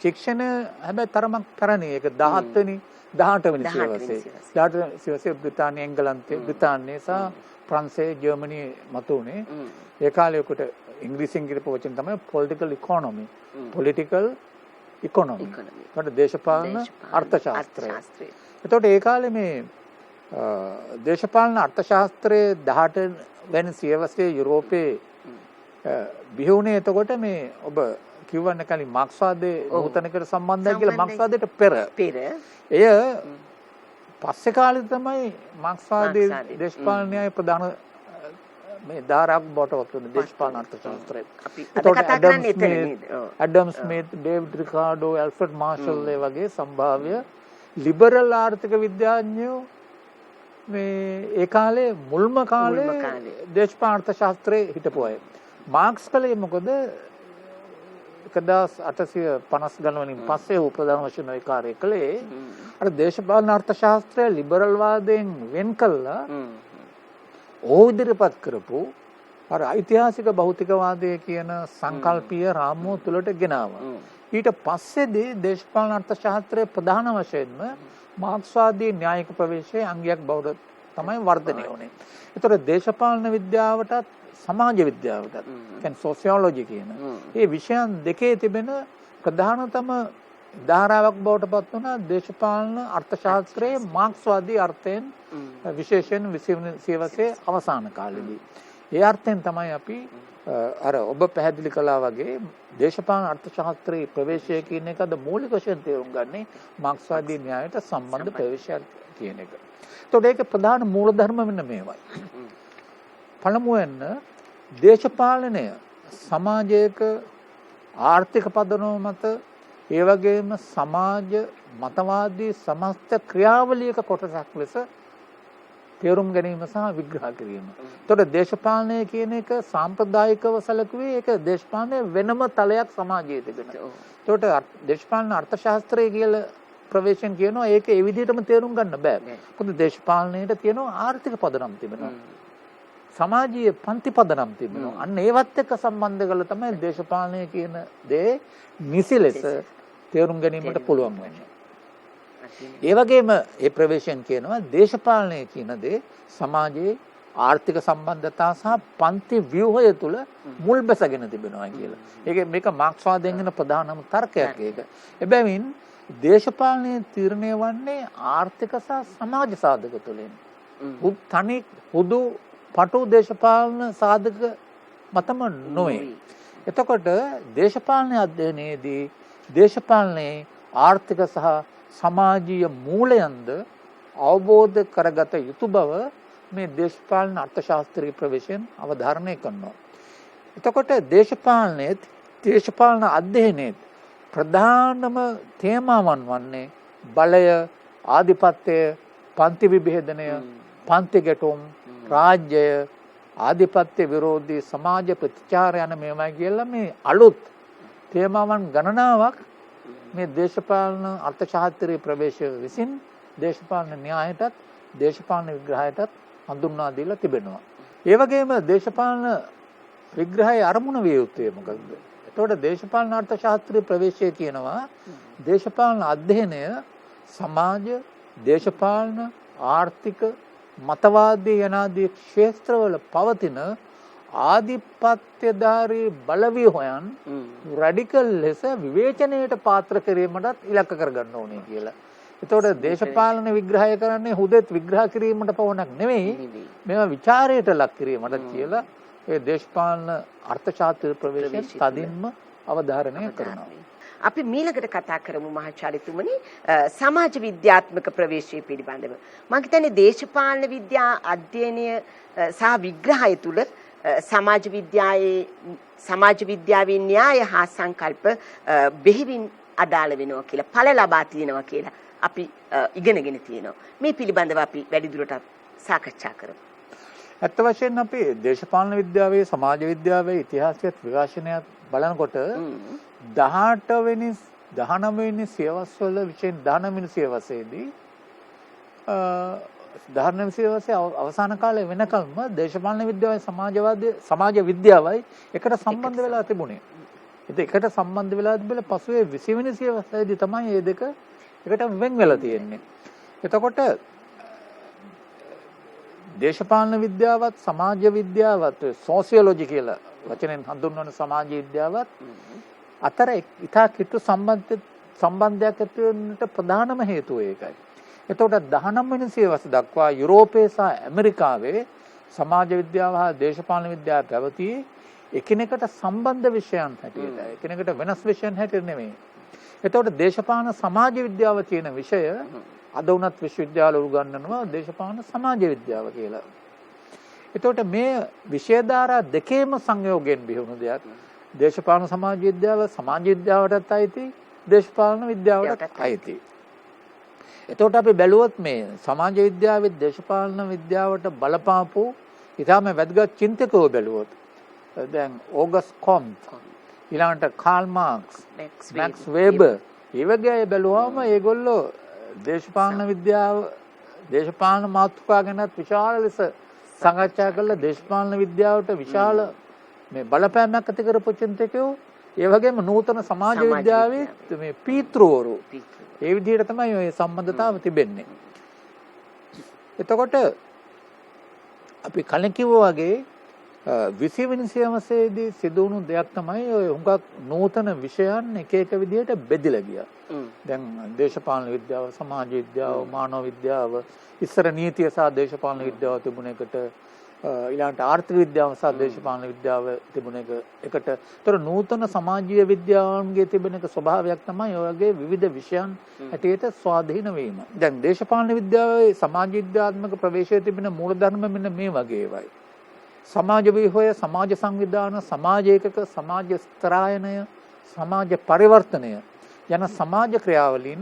ශික්ෂණය හැබැයි තරමක් පැරණි. ඒක 17 වෙනි 18 වෙනි සියවසේ. 18 වෙනි සියවසේ බ්‍රිතාන්‍ය එංගලන්තයේ බ්‍රිතාන්‍යයේ සහ ප්‍රංශයේ ජර්මනියේ මතුවුනේ. ඒ කාලේ උකට ඉංග්‍රීසියෙන් කියපු වචන තමයි political economy. political economy. ඒකට දේශපාලන අර්ථශාස්ත්‍රය. එතකොට ඒ කාලේ මේ දේශපාලන අර්ථශාස්ත්‍රයේ 18 වෙනි සියවසේ යුරෝපයේ බිහිවුනේ. එතකොට මේ ඔබ කිව්වන්න කලින් මාක්ස්වාදයේ නූතනකට සම්බන්ධයි කියලා. මාක්ස්වාදයට පෙර එය පස්සේ කාලේ තමයි මාක්ස්වාදයේ දේශපාලන න්‍යාය ප්‍රධාන මේ ධාරාවක් බවට වුණේ දේශපාලන අර්ථශාස්ත්‍රය. අපි කතා කරන්නේ එතන නේද? ඇඩම් Smith, David Ricardo, Alfred marshal වගේ සම්භාව්‍ය ලිබරල් ආර්ථික විද්‍යාඥයෝ මේ ඒ කාලේ මුල්ම කාලේ දේශපාලන අර්ථශාස්ත්‍රයේ හිටපු අය. මාක්ස් කලේ මොකද 1850 ගණන් වලින් පස්සේ උපදාන වශයෙන් ඒ කාර්යය කළේ අර දේශපාලන අර්ථශාස්ත්‍රය ලිබරල් වාදයෙන් වෙන් කළා. ඕ ඉදිරිපත් කරපු අර ඓතිහාසික භෞතිකවාදය කියන සංකල්පීය රාමුව තුලට ගෙනාවා. ඊට පස්සේදී දේශපාලන අර්ථශාස්ත්‍රයේ ප්‍රධාන වශයෙන්ම මාක්ස්වාදී න්‍යායික ප්‍රවේශයේ අංගයක් බවට තමයි වර්ධනය වුනේ. ඒතර දේශපාලන විද්‍යාවටත් සමාජ විද්‍යාවටත් කියන්නේ සොසියොලොජි කියන මේ විෂයන් දෙකේ තිබෙන ප්‍රධානතම ධාරාවක් බවට පත් වුණා දේශපාලන අර්ථශාස්ත්‍රයේ මාක්ස්වාදී අර්ථයෙන් විශේෂයෙන් 20 වෙනි සියවසේ අවසාන කාලෙදී. ඒ අර්ථයෙන් තමයි අපි අර ඔබ පැහැදිලි කළා වගේ දේශපාලන අර්ථශාස්ත්‍රයේ ප්‍රවේශය කියන එක අද මූලික වශයෙන් තේරුම් ගන්නේ මාක්ස්වාදී න්‍යායට සම්බන්ධ ප්‍රවේශයක් කියන එක. ඒතකොට ඒක ප්‍රධාන මූලධර්ම වෙන මේවයි. පළමුවෙන් දේශපාලනය සමාජයක ආර්ථික පදනම මත ඒ වගේම සමාජ මතවාදී සමස්ත ක්‍රියාවලියක කොටසක් ලෙස තේරුම් ගැනීම සහ විග්‍රහ කිරීම. එතකොට දේශපාලනය කියන එක සාම්ප්‍රදායිකව සැලකුවේ ඒක දේශපාලනයේ වෙනම තලයක් සමාජයේ තිබෙන. එතකොට දේශපාලන අර්ථශාස්ත්‍රය කියලා ප්‍රවේශයෙන් කියනවා ඒක ඒ විදිහටම තේරුම් ගන්න බෑ. මොකද දේශපාලනයේට තියෙනවා ආර්ථික පදනම් තිබෙනවා. සමාජීය පන්ති පදනම් තිබෙනවා. අන්න ඒවත් එක්ක සම්බන්ධ කරලා තමයි දේශපාලනය කියන දේ නිසි ලෙස තේරුම් ගැනීමට පුළුවන් වෙන්නේ. ඒ වගේම ඒ ප්‍රවේශයෙන් කියනවා දේශපාලනය කියන දේ සමාජයේ ආර්ථික සම්බන්ධතා සහ පන්ති ව්‍යුහය තුල මුල් බැසගෙන තිබෙනවා කියලා. මේක මාක්ස්වාදයෙන් එන ප්‍රධානම තර්කයක් ඒක. එබැවින් දේශපාලනයේ තීරණය වන්නේ ආර්ථික සහ සමාජ සාධක තුලින්. තනි හුදු පටු දේශපාලන සාධක මතම නොවේ. එතකොට දේශපාලන අධ්‍යයනයේදී දේශපාලනයේ ආර්ථික සහ සමාජීය මූලයන්ද අවබෝධ කරගත යුතු බව මේ දේශපාලන අර්ථශාස්ත්‍රීය ප්‍රවේශයෙන් අවධාරණය කරනවා. එතකොට දේශපාලන අධ්‍යයනයේ ප්‍රධානම තේමාවන් වන්නේ බලය, ආධිපත්‍යය, පන්ති විභේදනය, පන්ති ගැටුම්, රාජ්‍යය, ආධිපත්‍ය විරෝධී සමාජ ප්‍රතිචාර යන මේවා කියලා මේ අලුත් තේමාවන් ගණනාවක් මේ දේශපාලන අර්ථශාස්ත්‍රීය ප්‍රවේශය විසින් දේශපාලන න්‍යායයටත් දේශපාලන විග්‍රහයටත් හඳුන්වා දීලා තිබෙනවා. ඒ වගේම දේශපාලන විග්‍රහයේ අරමුණ විය යුත්තේ මොකක්ද? එතකොට දේශපාලන අර්ථශාස්ත්‍රීය ප්‍රවේශය කියනවා දේශපාලන අධ්‍යයනය සමාජ, දේශපාලන, ආර්ථික, මතවාදී යනාදී ක්ෂේත්‍රවල පවතින ආධිපත්‍යධාරී බලව්‍යුහයන් රැඩිකල් ලෙස විවේචනයට පාත්‍ර කිරීමටත් ඉලක්ක කරගන්න ඕනේ කියලා. එතකොට දේශපාලන විග්‍රහය කරන්නේ හුදෙත් විග්‍රහ කිරීමට පවණක් නෙවෙයි මේවා ਵਿਚාරයට ලක් කිරීමට කියලා ඒ දේශපාලන අර්ථශාස්ත්‍ර ප්‍රවේශය තදින්ම අවධාරණය කරනවා. අපි මීළඟට කතා කරමු මහාචාර්යතුමනි සමාජ විද්‍යාත්මක ප්‍රවේශය පිළිබඳව. මම හිතන්නේ දේශපාලන විද්‍යා අධ්‍යයනය සහ විග්‍රහය තුළ සමාජ විද්‍යාවේ න්‍යාය හා සංකල්ප බෙහෙවින් අදාළ වෙනවා කියලා ඵල ලබා තියෙනවා කියලා අපි ඉගෙනගෙන තියෙනවා. මේ පිළිබඳව අපි වැඩිදුරටත් සාකච්ඡා කරමු. ඇත්ත වශයෙන්ම අපි දේශපාලන විද්‍යාවේ සමාජ විද්‍යාවේ ඉතිහාසයත් විකාශනයත් බලනකොට 18 වෙනි 19 වෙනි සියවස්වල විශේෂයෙන් 19 වෙනි සියවසේදී 19 වෙනි සියවසේ අවසාන කාලේ වෙනකල්ම දේශපාලන විද්‍යාවයි සමාජ විද්‍යාවයි එකට සම්බන්ධ වෙලා තිබුණේ. ඉතින් එකට සම්බන්ධ වෙලා තිබෙලා පසුවේ 20 වෙනි සියවසේදී තමයි මේ දෙක එකට වෙන් වෙලා තියෙන්නේ. එතකොට දේශපාලන විද්‍යාවත් සමාජ විද්‍යාවත් සෝසියොලොජි කියලා වචනෙන් හඳුන්වන සමාජ විද්‍යාවත් අතර ඉතා කිට්ටු සම්බන්ධයක් ඇති වෙන්නට ප්‍රධානම හේතුව ඒකයි. එතකොට 19 වෙනි සියවස දක්වා යුරෝපයේ සහ ඇමරිකාවේ සමාජ විද්‍යාව හා දේශපාලන විද්‍යාව පැවතියේ එකිනෙකට සම්බන්ධ විෂයන් හැටියට. එකිනෙකට වෙනස් විෂයන් හැටියට නෙමෙයි. එතකොට දේශපාලන සමාජ විද්‍යාව කියන විෂය අද උනත් විශ්වවිද්‍යාවල උගන්වනවා දේශපාලන සමාජ විද්‍යාව කියලා. එතකොට මේ විෂය ධාරා දෙකේම සංයෝගයෙන් බිහිවුණු දෙයක්. දේශපාලන සමාජ විද්‍යාව සමාජ විද්‍යාවටත් අයිති, දේශපාලන විද්‍යාවටත් අයිති. එතකොට අපි බැලුවොත් මේ සමාජ විද්‍යාවේ දේශපාලන විද්‍යාවට බලපාපු ඉතාම වැදගත් චින්තකයෝ බැලුවොත් දැන් ඕගස් කොම්ට්, ඊළඟට කාල් මාක්ස්, මැක්ස් වෙබර්, ඒ වගේ අය බැලුවාම ඒගොල්ලෝ දේශපාලන විද්‍යාව දේශපාලන මාතෘකා ගැනත් විශාල ලෙස සාකච්ඡා කළා. දේශපාලන විද්‍යාවට විශාල මේ බලපෑමක් ඇති කරපු චින්තකයෝ, ඒ වගේම නූතන සමාජ විද්‍යාවේ මේ පීතෘවරු, ඒ විදිහට තමයි මේ සම්බන්ධතාව තිබෙන්නේ. එතකොට අපි කලින් කිව්වා වගේ 20 වෙනි සියවසේදී සිදු වුණු දෙයක් තමයි ඔය හුඟක් නූතන විෂයන් එක එක විදිහට බෙදලා ගියා. දැන් දේශපාලන විද්‍යාව, සමාජ විද්‍යාව, මානව විද්‍යාව, ඉස්සර නීතිය සහ දේශපාලන විද්‍යාව තිබුණ එකට, ඊළඟට ආර්ථික විද්‍යාව සහ දේශපාලන විද්‍යාව තිබුණ එකට. ඒතර නූතන සමාජීය විද්‍යාවන්ගේ තිබෙන එක ස්වභාවයක් තමයි ඔය වගේ විවිධ විෂයන් හැටියට ස්වාධීන වීම. දැන් දේශපාලන විද්‍යාවේ සමාජ විද්‍යාත්මක ප්‍රවේශයේ තිබෙන මූලධර්ම මෙන්න මේ වගේ ඒවායි. සමාජ ව්‍යුහය, සමාජ සංවිධාන, සමාජ ඒකක, සමාජ ස්ත්‍රායනය, සමාජ පරිවර්තනය යන සමාජ ක්‍රියාවලින්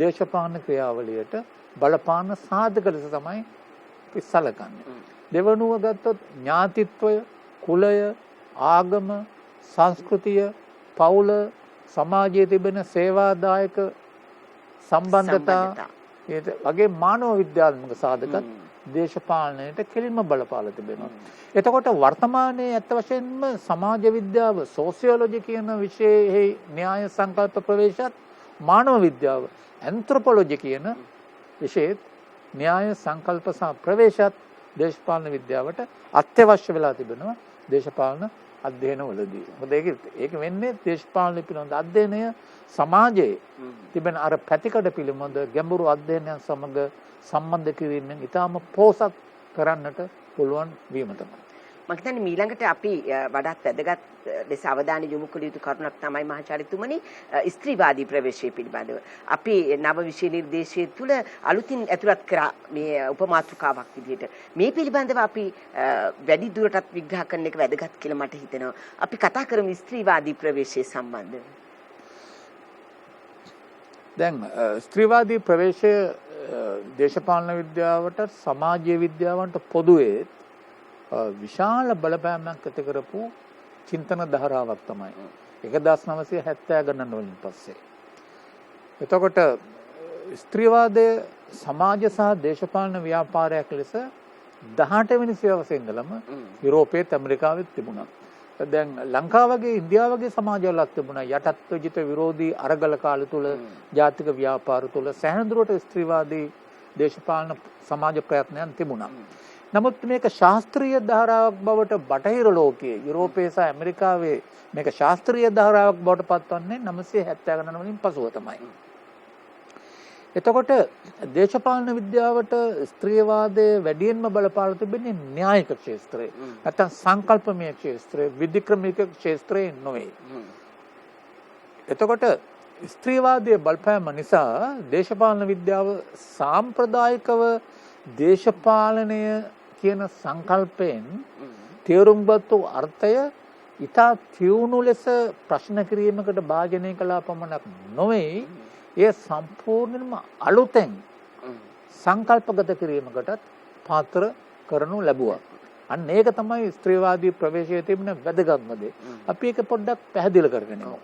දේශපාලන ක්‍රියාවලියට බලපාන සාධක ලෙස තමයි සැලකන්නේ. දෙවනුව ගත්තොත් ඥාතිත්වය, කුලය, ආගම, සංස්කෘතිය, පවුල, සමාජයේ තිබෙන සේවාදායක සම්බන්ධතා වගේ මානව විද්‍යාත්මක සාධකත් දේශපාලනයට කෙලින්ම බලපාලා තිබෙනවා. එතකොට වර්තමානයේ ඇත්ත වශයෙන්ම සමාජ විද්‍යාව, සෝසියොලොජි කියන විෂයෙහි න්‍යාය සංකල්ප ප්‍රවේශත්, මානව විද්‍යාව, ඇන්ත්‍රොපොලොජි කියන විෂයෙත් න්‍යාය සංකල්ප සහ ප්‍රවේශත් දේශපාලන විද්‍යාවට අත්‍යවශ්‍ය වෙලා තිබෙනවා දේශපාලන අධ්‍යයනවලදී. මොකද ඒක වෙන්නේ දේශපාලන පිළිබඳ අධ්‍යයනය සමාජයේ තිබෙන අර පැතිකඩ පිළිබඳ ගැඹුරු අධ්‍යයනයන් සමග සම්බන්ධ කිරීමෙන් ඉතාම පෝසත් කරන්නට පුළුවන් වීම තමයි. මම හිතන්නේ ඊළඟට අපි වඩාත් වැදගත් ලෙස අවධානය යොමු කළ යුතු කරුණක් තමයි මහාචාර්යතුමනි ස්ත්‍රීවාදී ප්‍රවේශය පිළිබඳව. අපි නව විෂය නිර්දේශය තුළ අලුතින් ඇතුළත් කරා මේ උපමාතෘකාවක් විදිහට. මේ පිළිබඳව අපි වැඩි දුරටත් විග්‍රහ කරන එක වැදගත් කියලා මට හිතෙනවා. අපි කතා කරමු ස්ත්‍රීවාදී ප්‍රවේශය සම්බන්ධව. දැන් ස්ත්‍රීවාදී ප්‍රවේශය දේශපාලන විද්‍යාවට සමාජීය විද්‍යාවන්ට පොදුවේ විශාල බලපෑමක් ඇති කරපු චින්තන ධාරාවක් තමයි 1970 ගණන් වලින් පස්සේ. එතකොට ස්ත්‍රීවාදය සමාජ සහ දේශපාලන ව්‍යාපාරයක් ලෙස 18 වෙනි සියවසේ ඉඳලම යුරෝපයේ ඇමරිකාවෙත් තිබුණා. දැන් ලංකාව වගේ ඉන්දියාව වගේ සමාජවලක් තිබුණා. යටත් විජිත විරෝධී අරගල කාල තුල ජාතික ව්‍යාපාර තුල සැහැඳුරට ස්ත්‍රීවාදී දේශපාලන සමාජ ප්‍රයත්නයන් තිබුණා. නමුත් මේක ශාස්ත්‍රීය ධාරාවක් බවට බටහිර ලෝකයේ යුරෝපයේ සහ ඇමරිකාවේ මේක ශාස්ත්‍රීය ධාරාවක් බවට පත්වන්නේ 970 ගණන් වලින් පසුව තමයි. එතකොට දේශපාලන විද්‍යාවට ස්ත්‍රීවාදයේ වැඩියෙන්ම බලපාලා තිබෙන්නේ න්‍යායික ක්ෂේත්‍රයේ. නැත්නම් සංකල්පමය ක්ෂේත්‍රයේ, විධික්‍රමික ක්ෂේත්‍රයේ නොවේ. එතකොට ස්ත්‍රීවාදයේ බලපෑම නිසා දේශපාලන විද්‍යාව සාම්ප්‍රදායිකව දේශපාලනය කියන සංකල්පයෙන් තේරුම්ගත් අර්ථය ඉතා තියුණු ලෙස ප්‍රශ්න කිරීමකට භාජනය කළා පමණක් නොවේ, එය සම්පූර්ණයෙන්ම අලුතෙන් සංකල්පගත කිරීමකටත් පාත්‍ර කරනු ලැබුවා. අන්න ඒක තමයි ස්ත්‍රීවාදී ප්‍රවේශයේ තිබෙන වැදගත්ම දේ. අපි ඒක පොඩ්ඩක් පැහැදිලි කරගෙන යමු.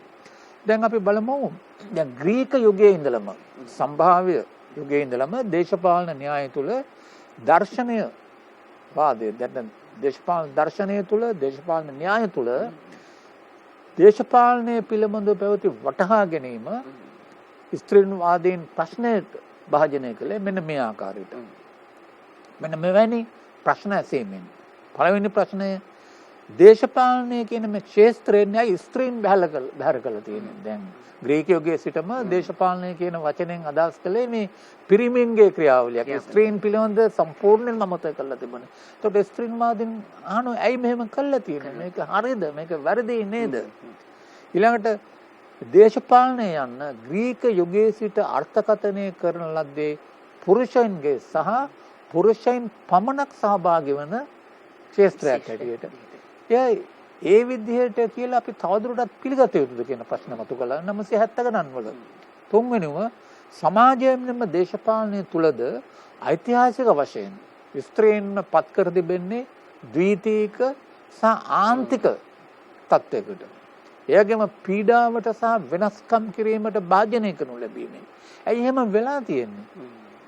දැන් අපි බලමු දැන් ග්‍රීක යුගයේ ඉඳලම සම්භාව්‍ය යුගයේ ඉඳලම දේශපාලන න්‍යාය තුල දර්ශනය වාදය දැන් දේශපාලන දර්ශනය තුල දේශපාලන න්‍යාය තුල දේශපාලනය පිළිබඳව පැවති වටහා ගැනීම ස්ත්‍රීවාදීන් ප්‍රශ්නයට භාජනය කළේ මෙන්න මේ ආකාරයට. මෙන්න මෙවැනි ප්‍රශ්න ඇසීමෙන් පළවෙනි ප්‍රශ්නය දේශපාලනය කියන මේ ක්ෂේත්‍රයෙන් ස්ත්‍රීන් බැහැර කළා තියෙනවා. දැන් ග්‍රීක යුගයේ සිටම දේශපාලනය කියන වචනෙන් අදහස් කළේ මේ පිරිමින්ගේ ක්‍රියාවලියක්. ස්ත්‍රීන් පිළිබඳ සම්පූර්ණයෙන්ම අමතක කරලා තිබුණා. ඒකට ස්ත්‍රීන්වාදීන් අහනවා ඇයි මෙහෙම කළා තියෙන්නේ? මේක හරිද? මේක වැරදි නේද? ඊළඟට දේශපාලනය යන්න ග්‍රීක යුගයේ සිට අර්ථකථනය කරන ලද්දේ පුරුෂයන්ගේ සහ පුරුෂයන් පමණක් සහභාගී වන ක්ෂේත්‍රයක් හැටියට. ඒ විදිහට කියලා අපි තවදුරටත් පිළිගත යුතුද කියන ප්‍රශ්න මතු කළා 970 ගණන් වල. තුන්වෙනිව සමාජයෙන්ම දේශපාලනය තුලද ඓතිහාසික වශයෙන් ස්ත්‍රීන් පත් කර තිබෙන්නේ ද්විතීක සහ ආන්තික තත්වයකට. එයගේම පීඩාවට සහ වෙනස්කම් කිරීමට භාජනය කරනු ලැබීමෙන්. ඇයි එහෙම වෙලා තියෙන්නේ?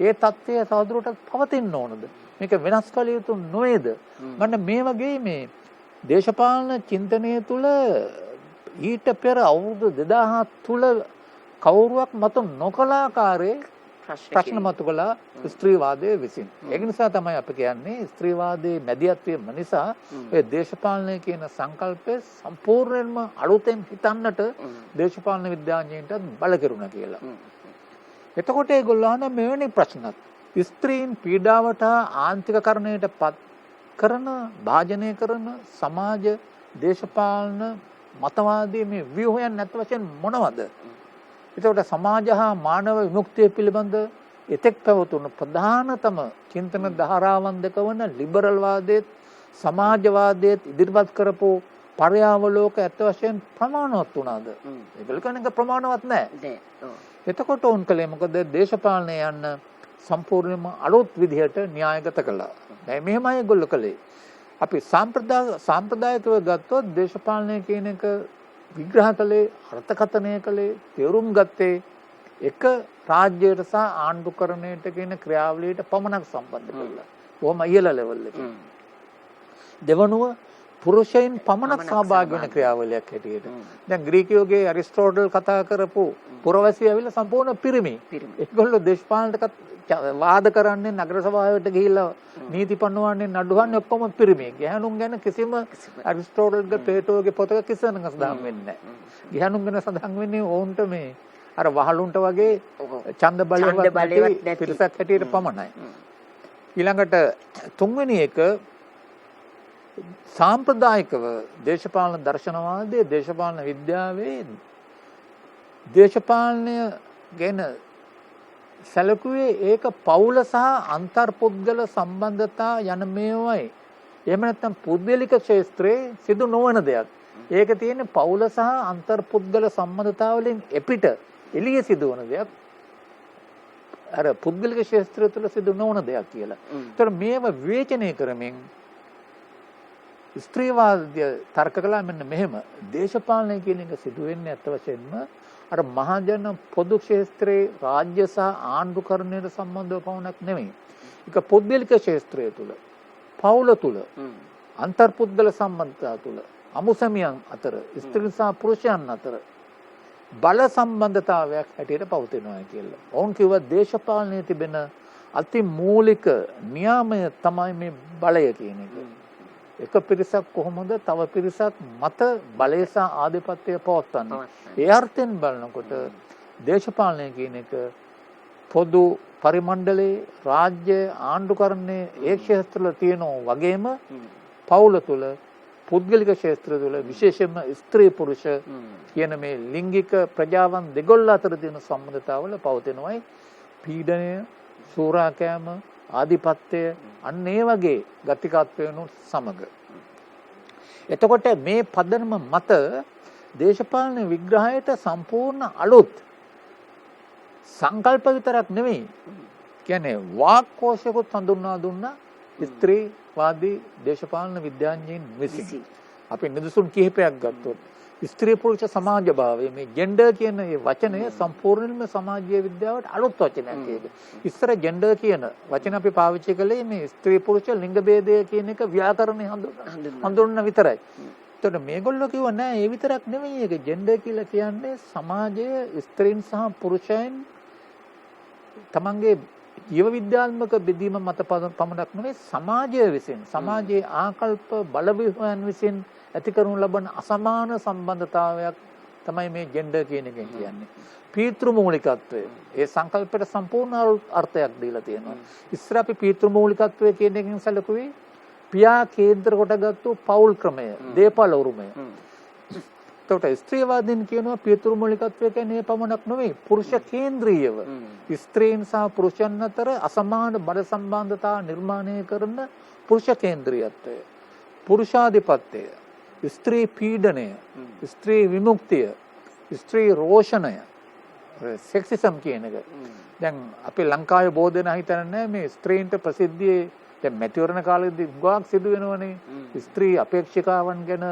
ඒ தත්ත්වය තවදුරටත් පවතින්න ඕනද? මේක වෙනස් කළ යුතු නොවේද? මන්න මේ වගේ මේ දේශපාලන චින්තනය තුළ ඊට පෙර අවුරුදු 2000 තුළ කවුරුවක් මත නොකළ ආකාරයේ ප්‍රශ්න මතු කළා ස්ත්‍රීවාදයේ විසින්. ඒක නිසා තමයි අපි කියන්නේ ස්ත්‍රීවාදයේ මැදිහත් වීම නිසා ඒ දේශපාලනය කියන සංකල්පය සම්පූර්ණයෙන්ම අලුතෙන් හිතන්නට දේශපාලන විද්‍යාඥයින්ට බල කෙරුණා කියලා. එතකොට ඒගොල්ලෝ අහන මෙවැනි ප්‍රශ්නත් ස්ත්‍රීන් පීඩාවට ආන්තිකකරණයට පත් කරන භාජනය කරන සමාජ දේශපාලන මතවාදී මේ ව්‍යුහයන් නැත් වශයෙන් මොනවද? එතකොට සමාජ හා මානව විමුක්තිය පිළිබඳ එතෙක් පැවතුණු ප්‍රධානතම චින්තන ධාරාවන් දෙක වන ලිබරල් වාදයේත් සමාජවාදයේත් ඉදිරිපත් කරපු පර්යාවලෝක ඇත්ත වශයෙන් ප්‍රමාණවත් වුණාද? ඒගොල්ලෝ කියන්නේ ප්‍රමාණවත් නැහැ. එතකොට උන් කලේ මොකද දේශපාලනය යන්න සම්පූර්ණයෙන්ම අලුත් විදිහට න්‍යායගත කළා. දැන් මෙහෙමයි ඒගොල්ලෝ කලේ. අපි සාම්ප්‍රදායිකව ගත්තොත් දේශපාලනය කියන එක විග්‍රහ කළේ අර්ථකථනය කළේ තේරුම් ගත්තේ එක රාජ්‍යයට සහ ආණ්ඩුකරණයට කියන ක්‍රියාවලියට පමණක් සම්බන්ධ කරලා. කොහොම ඉහළ ලෙවල් එකකින්. දෙවනුව පුරුෂයන් පමණක් සහභාගී වෙන ක්‍රියාවලියක් හැටියට. දැන් ග්‍රීක යුගයේ ඇරිස්ටෝටල් කතා කරපු පුරවැසියෝ ඇවිල්ලා සම්පූර්ණ පිරිමි. ඒගොල්ලෝ දේශපාලනට වාද කරන්නේ නගර සභාවට ගිහිල්ලා නීති පනවන්නේ නඩුවන්නේ ඔක්කොම පිරිමි. ගැහණුන් ගැන කිසිම ඇරිස්ටෝටල්ගේ ප්ලේටෝගේ පොතක කිසිම සඳහන් වෙන්නේ නැහැ. ගැහණුන් ගැන සඳහන් වෙන්නේ ඕන්ට මේ අර වහලුන්ට වගේ ඡන්ද බලවත් නැති පිරිසක් හැටියට පමණයි. ඊළඟට තුන්වෙනි එක සාම්ප්‍රදායිකව දේශපාලන දර්ශනවාදයේ දේශපාලන විද්‍යාවේ දේශපාලනය ගැන සැලකුවේ ඒක පෞල සහ අන්තර්පුද්ගල සම්බන්ධතා යන මේවයි. එහෙම නැත්නම් පුද්ගලික ක්ෂේත්‍රයේ සිදු නොවන දෙයක්. ඒක තියෙන්නේ පෞල සහ අන්තර්පුද්ගල සම්බන්ධතා වලින් එපිට එළිය සිදුවන දෙයක්. අර පුද්ගලික ක්ෂේත්‍රය තුළ සිදු නොවන දෙයක් කියලා. ඒතර මේව විවේචනය කරමින් ස්ත්‍රීවාදය තර්ක කළා මෙන්න මෙහෙම දේශපාලනය කියන එක සිදු වෙන්නේ අත් වශයෙන්ම අර මහජන පොදු ක්ෂේත්‍රයේ රාජ්‍ය සහ ආණ්ඩුකරණයට සම්බන්ධව පවණක් නෙමෙයි. ඒක පුද්ගලික ක්ෂේත්‍රය තුල, පවුල තුල, අන්තර්පුද්ගල සම්බන්ධතා තුල, අමුසමියන් අතර, ස්ත්‍රී සහ පුරුෂයන් අතර බල සම්බන්ධතාවයක් හැටියට පවතිනවා කියලා. ඔවුන් කිව්වා දේශපාලනයේ තිබෙන අති මූලික නියාමය තමයි මේ බලය කියන එක. එක පිරිසක් කොහොමද තව පිරිසක් මත බලය සහ ආධිපත්‍යය පවත්වන්නේ. ඒ අර්ථයෙන් බලනකොට දේශපාලනය කියන එක පොදු පරිමණ්ඩලයේ රාජ්‍ය ආණ්ඩුකරණයේ ඒ ක්ෂේත්‍රවල තියෙනවා වගේම පවුල තුළ පුද්ගලික ක්ෂේත්‍ර තුළ විශේෂයෙන්ම ස්ත්‍රී පුරුෂ කියන මේ ලිංගික ප්‍රජාවන් දෙගොල්ල අතර තියෙන සම්බන්ධතාවල පවතිනවායි පීඩනය සූරාකෑම ආධිපත්‍යය අන්න ඒ වගේ ගතිකත්වයනුත් සමග. එතකොට මේ පදනම මත දේශපාලන විග්‍රහයට සම්පූර්ණ අලුත් සංකල්ප විතරක් නෙවෙයි. කියන්නේ වාක් කෝෂයකුත් හඳුන්වා දුන්නා ස්ත්‍රීවාදී දේශපාලන විද්‍යාඥයින් විසින්. අපි නිදසුන් කිහිපයක් ගත්තොත් ස්ත්‍රී පුරුෂ සමාජ භාවය මේ ජෙන්ඩර් කියන මේ වචනය සම්පූර්ණයෙන්ම සමාජීය විද්‍යාවට අලුත් වචනයක් ඒක. ඉස්සර ජෙන්ඩර් කියන වචන අපි පාවිච්චි කළේ මේ ස්ත්‍රී පුරුෂ ලිංග භේදය කියන එක ව්‍යාකරණය හඳුන්වන්න විතරයි. එතකොට මේගොල්ලෝ කිව්වා නෑ ඒ විතරක් නෙමෙයි ඒක ජෙන්ඩර් කියලා කියන්නේ සමාජයේ ස්ත්‍රීන් සහ පුරුෂයන් තමන්ගේ ජීව විද්‍යාත්මක බෙදීම මත පමණක් නෙවෙයි සමාජය විසින් සමාජයේ ආකල්ප බලවේගයන් විසින් ඇති කරනු ලබන අසමාන සම්බන්ධතාවයක් තමයි මේ ජෙන්ඩර් කියන එකෙන් කියන්නේ. පීතෘ මූලිකත්වය. ඒ සංකල්පයට සම්පූර්ණ අර්ථයක් දීලා තියෙනවා. ඉස්සර අපි පීතෘ මූලිකත්වය කියන එකෙන් සැලකුවේ පියා කේන්ද්‍ර කොටගත්තු පෞල් ක්‍රමය, දේපල උරුමය. එතකොට ස්ත්‍රීවාදීන් කියනවා පීතෘ මූලිකත්වය කියන්නේ පමණක් නෙවෙයි පුරුෂ කේන්ද්‍රීයව. ස්ත්‍රීන් සහ පුරුෂයන් අතර අසමාන බල සම්බන්ධතා නිර්මාණය කරන පුරුෂ කේන්ද්‍රීයත්වය. පුරුෂාධිපත්‍යය ස්ත්‍රී පීඩනය ස්ත්‍රී විමුක්තිය ස්ත්‍රී රෝෂණය සෙක්සිසම් කියන එක දැන් අපි ලංකාවේ බොහෝ දෙනා හිතන්නේ මේ ස්ත්‍රීන්ට ප්‍රසිද්ධියේ දැන් මැතිවරණ කාලෙදී ගොඩක් සිදු වෙනවනේ ස්ත්‍රී අපේක්ෂිකාවන් ගැන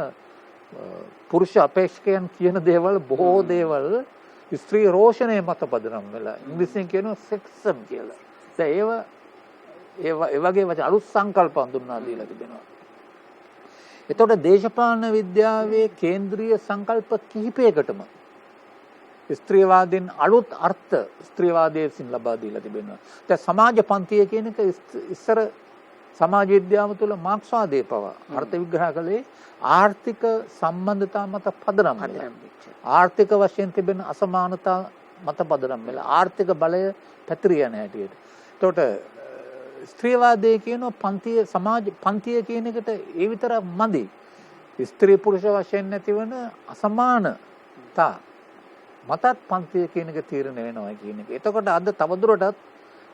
පුරුෂ අපේක්ෂකයන් කියන දේවල් බොහෝ දේවල් ස්ත්‍රී රෝෂණය මත පදනම් වෙලා ඉංග්‍රීසියෙන් කියනවා සෙක්සිසම් කියලා. දැන් ඒ වගේ වචන අලුත් සංකල්ප හඳුන්වා දීලා තිබෙනවා. එතකොට දේශපාලන විද්‍යාවේ කේන්ද්‍රීය සංකල්ප කිහිපයකටම ස්ත්‍රීවාදීන් අලුත් අර්ථ ස්ත්‍රීවාදයේ විසින් ලබා දීලා තිබෙනවා. දැන් සමාජ පන්තිය කියන එක ඉස්සර සමාජ විද්‍යාව තුළ මාක්ස්වාදයේ පවා අර්ථ විග්‍රහ කළේ ආර්ථික සම්බන්ධතා මත පදනම් වෙලා. ආර්ථික වශයෙන් තිබෙන අසමානතා මත පදනම් වෙලා ආර්ථික බලය පැතිරිය යන හැටියට. එතකොට ස්ත්‍රීවාදයේ කියන පන්තිය සමාජ පන්තිය කියන එකට ඒ විතරක් මදි. ස්ත්‍රී පුරුෂ වශයෙන් නැතිවන අසමානතා මතත් පන්තිය කියන එක තීරණය වෙනවා කියන එක. එතකොට අද තවදුරටත්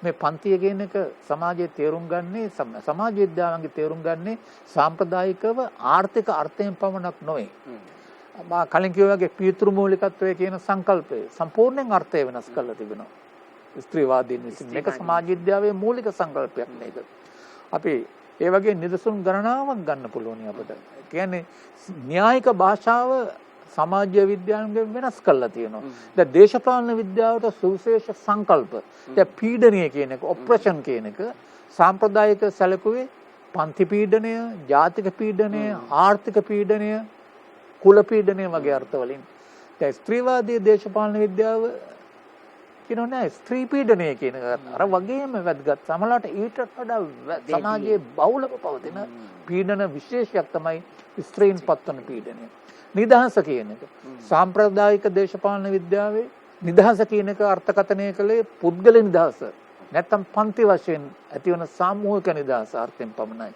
මේ පන්තිය කියන එක සමාජයේ තේරුම් ගන්නේ සමාජ විද්‍යාවන්ගේ තේරුම් ගන්නේ සාම්ප්‍රදායිකව ආර්ථික අර්ථයෙන් පමණක් නොවේ. මා කලින් කිව්වා වගේ පීතෘ මූලිකත්වය කියන සංකල්පය සම්පූර්ණයෙන් අර්ථය වෙනස් කරලා තිබෙනවා. ස්ත්‍රීවාදීන් විසින් මේක සමාජ විද්‍යාවේ මූලික සංකල්පයක් මේක. අපි ඒ වගේ නිදසුන් ගණනාවක් ගන්න පුළුවන් අපිට. කියන්නේ න්‍යායික භාෂාව සමාජ විද්‍යාවෙන් වෙනස් කරලා තියෙනවා. දැන් දේශපාලන විද්‍යාවට සුවිශේෂ සංකල්ප. දැන් පීඩනය කියන එක, ඔප්‍රෙෂන් කියන එක සාම්ප්‍රදායික සැලකුවේ පන්ති පීඩනය, ජාතික පීඩනය, ආර්ථික පීඩනය, කුල පීඩනය වගේ අර්ථවලින්. දැන් ස්ත්‍රීවාදී දේශපාලන විද්‍යාව කියනවා නෑ ස්ත්‍රී පීඩනය කියන එක අර වගේම වැදගත්. සමහරවිට ඊට වඩා සමාජයේ බහුලව පවතින පීඩන විශේෂයක් තමයි ස්ත්‍රීන් පත්වන පීඩනය. නිදහස කියන එක. සාම්ප්‍රදායික දේශපාලන විද්‍යාවේ නිදහස කියන එක අර්ථකථනය කළේ පුද්ගල නිදහස. නැත්තම් පන්ති වශයෙන් ඇතිවන සාමූහික නිදහස අර්ථයෙන් පමණයි.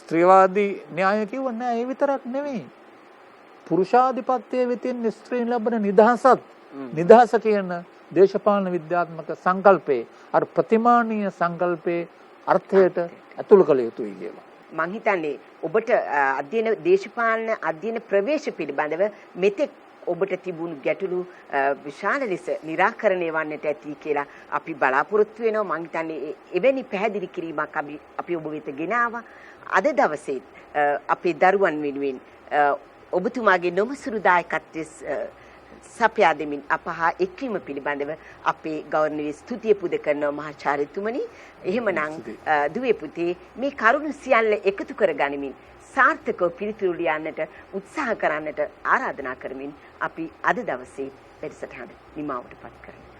ස්ත්‍රීවාදී න්‍යාය කිව්ව නෑ ඒ විතරක් නෙවෙයි. පුරුෂාධිපත්‍යයේ වෙතින් ස්ත්‍රීන් ලබන නිදහසත් නිදහස කියන දේශපාලන විද්‍යාත්මක සංකල්පේ අර ප්‍රතිමානීය සංකල්පේ අර්ථයට ඇතුළු කළ යුතුයි කියලා. මං හිතන්නේ ඔබට දේශපාලන අධ්‍යයන ප්‍රවේශ පිළිබඳව මෙතෙක් ඔබට තිබුණු ගැටලු විශාල ලෙස निराකරණය වන්නට ඇති කියලා අපි බලාපොරොත්තු වෙනවා. මං හිතන්නේ එවැනි පැහැදිලි කිරීමක් අපි ඔබ වෙත ගෙන ආවා. අද දවසේ අපේ දරුවන් වෙනුවෙන් ඔබතුමාගේ නොමසුරු දායකත්වයේ සපයා දෙමින් අපහා එක්වීම පිළිබඳව අපේ ගෞරවනීය ස්තුතිය පුද කරනවා මහාචාර්යතුමනි. එහෙමනම් දුවේ පුතේ මේ කරුණු සියල්ල එකතු කර ගනිමින් සාර්ථකව පිළිතුරු ලියන්නට උත්සාහ කරන්නට ආරාධනා කරමින් අපි අද දවසේ වැඩසටහන නිමාවටපත් කරමු.